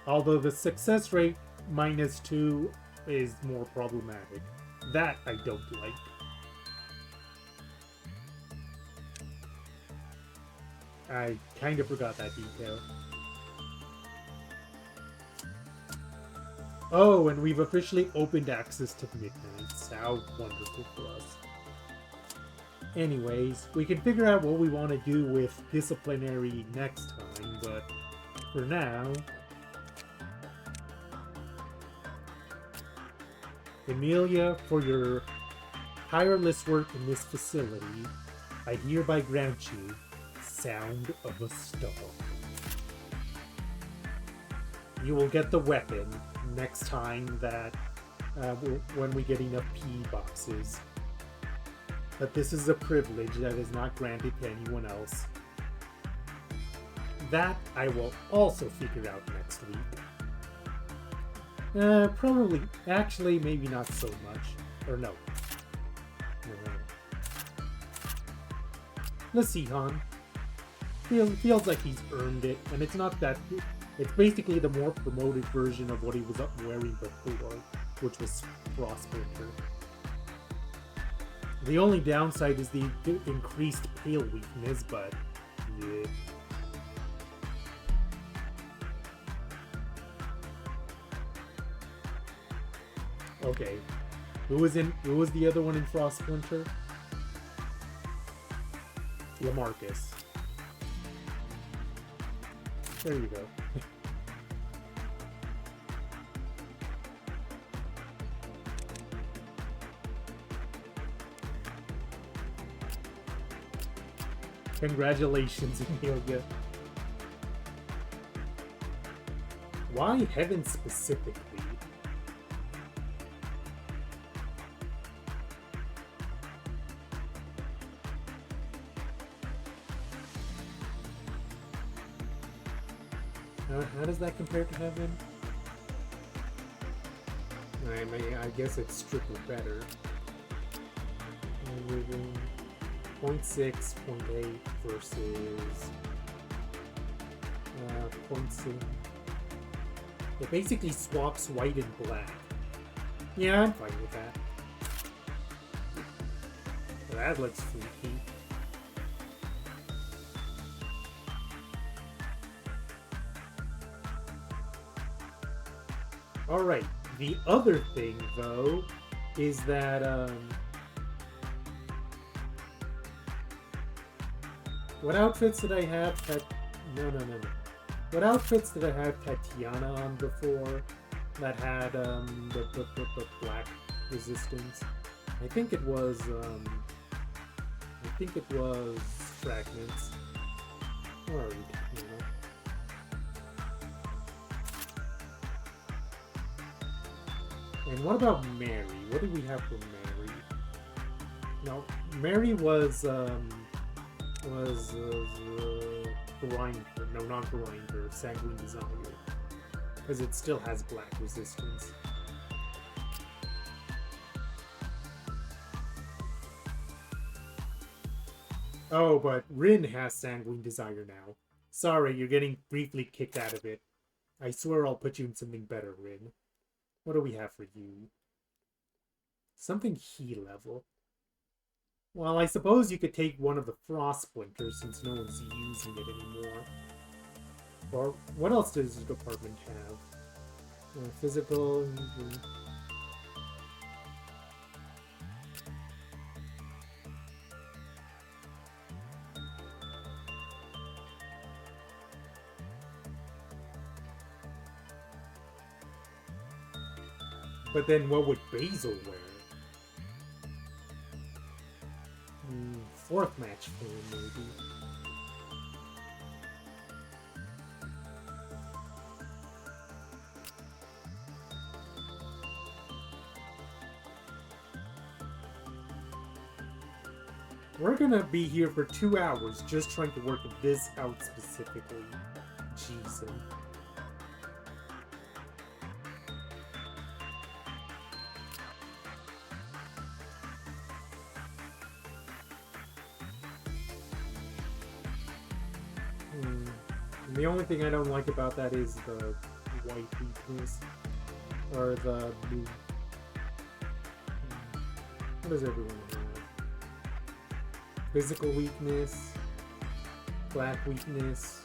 A: Although the success rate -2 is more problematic. That I don't like. I kind of forgot that detail. Oh, and we've officially opened access to Midnights. How wonderful for us. Anyways, we can figure out what we want to do with disciplinary next time, but for now... Emilia, for your tireless work in this facility, I hereby grant you Sound of a Star. You will get the weapon next time that when we get enough P boxes. But this is a privilege that is not granted to anyone else. That I will also figure out next week. Probably, actually, maybe not so much. Or no. Let's see, Han. Feels like he's earned it, and it's not that... It's basically the more promoted version of what he was wearing before, which was Frostbreaker. The only downside is the increased pale weakness, but... yeah. Okay. Who was the other one in Frostsplinter? Lamarcus. There you go. Congratulations, Emilia. Why Heaven specifically? How does that compare to Heaven? I guess it's strictly better. 0.6, 0.8 versus 0.6. It basically swaps white and black. Yeah, I'm fine with that. That looks freaky. Alright, the other thing, though, is that, what outfits did I have No. What outfits did I have Tatiana on before that had, the black resistance? I think it was Fragments. Or, you know. And what about Mary? What did we have for Mary? No, Mary was Grinder. No, not Grinder. Sanguine Desire. Because it still has black resistance. Oh, but Rin has Sanguine Desire now. Sorry, you're getting briefly kicked out of it. I swear I'll put you in something better, Rin. What do we have for you? Something He level. Well, I suppose you could take one of the Frost Splinters since no one's using it anymore. Or what else does the department have? Physical... But then what would Basil wear? Fourth match for him, maybe. We're gonna be here for 2 hours just trying to work this out specifically. Jeez. The only thing I don't like about that is the white weakness. Or the blue. What does everyone have? Physical weakness, black weakness,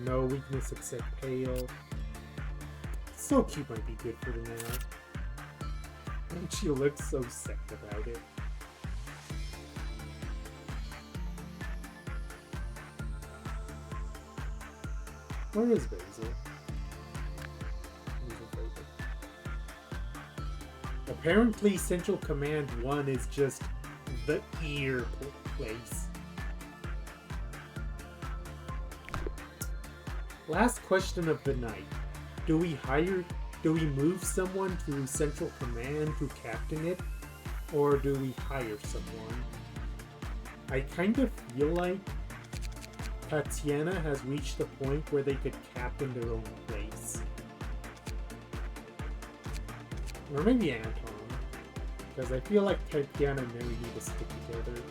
A: no weakness except pale. So cute might be good for the now. And she looks so sad about it. Where is Basil? Apparently Central Command 1 is just the ear place. Last question of the night. Do we move someone to Central Command to captain it? Or do we hire someone? I kind of feel like Tatiana has reached the point where they could captain their own place. Or maybe Anton. Because I feel like Tatiana and Mary need to stick together.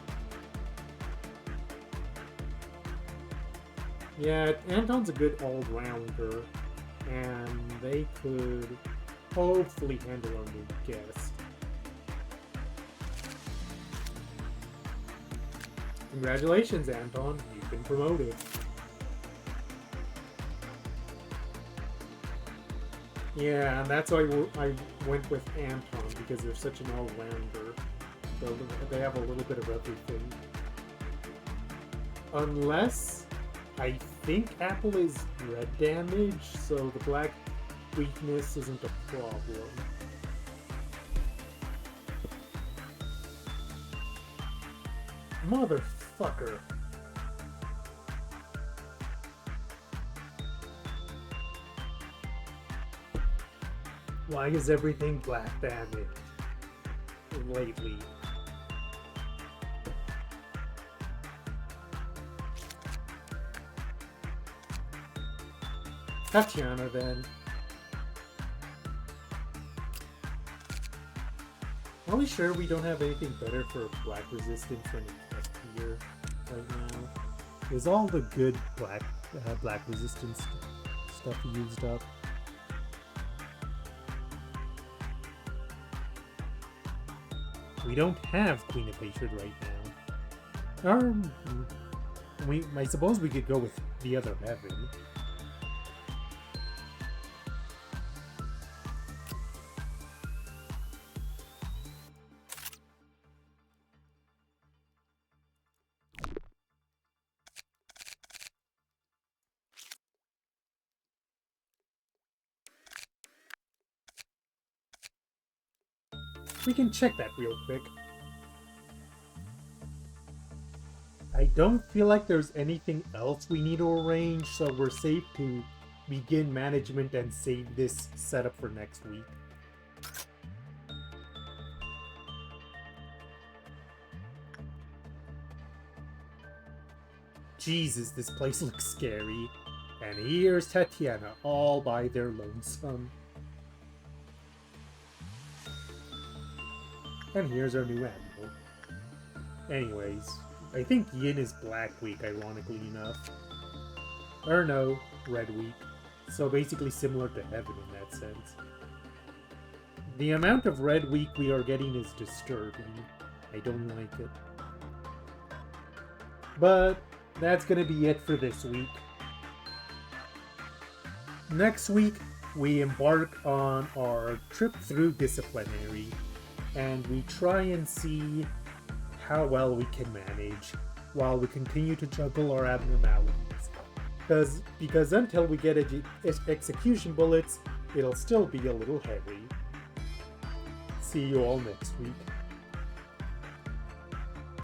A: Yeah, Anton's a good all-rounder. And they could hopefully handle our new guest. Congratulations, Anton. You've been promoted. Yeah, and that's why I went with Anton, because they're such an all-rounder. They have a little bit of everything. Unless, I think Apple is red damage, so the black weakness isn't a problem. Motherfucker. Why is everything black damage lately? Tatiana, then. Are we sure we don't have anything better for black resistance than F here right now? Is all the good black resistance stuff used up? We don't have Queen of Hatred right now. I suppose we could go with the other heaven. We can check that real quick. I don't feel like there's anything else we need to arrange, so we're safe to begin management and save this setup for next week. Jesus, this place looks scary. And here's Tatiana, all by their lonesome. And here's our new animal. Anyways, I think Yin is Black Week, ironically enough. Or no, Red Week. So basically similar to Heaven in that sense. The amount of Red Week we are getting is disturbing. I don't like it. But that's gonna be it for this week. Next week, we embark on our trip through Disciplinary. And we try and see how well we can manage while we continue to juggle our abnormalities. Because until we get execution bullets, it'll still be a little heavy. See you all next week.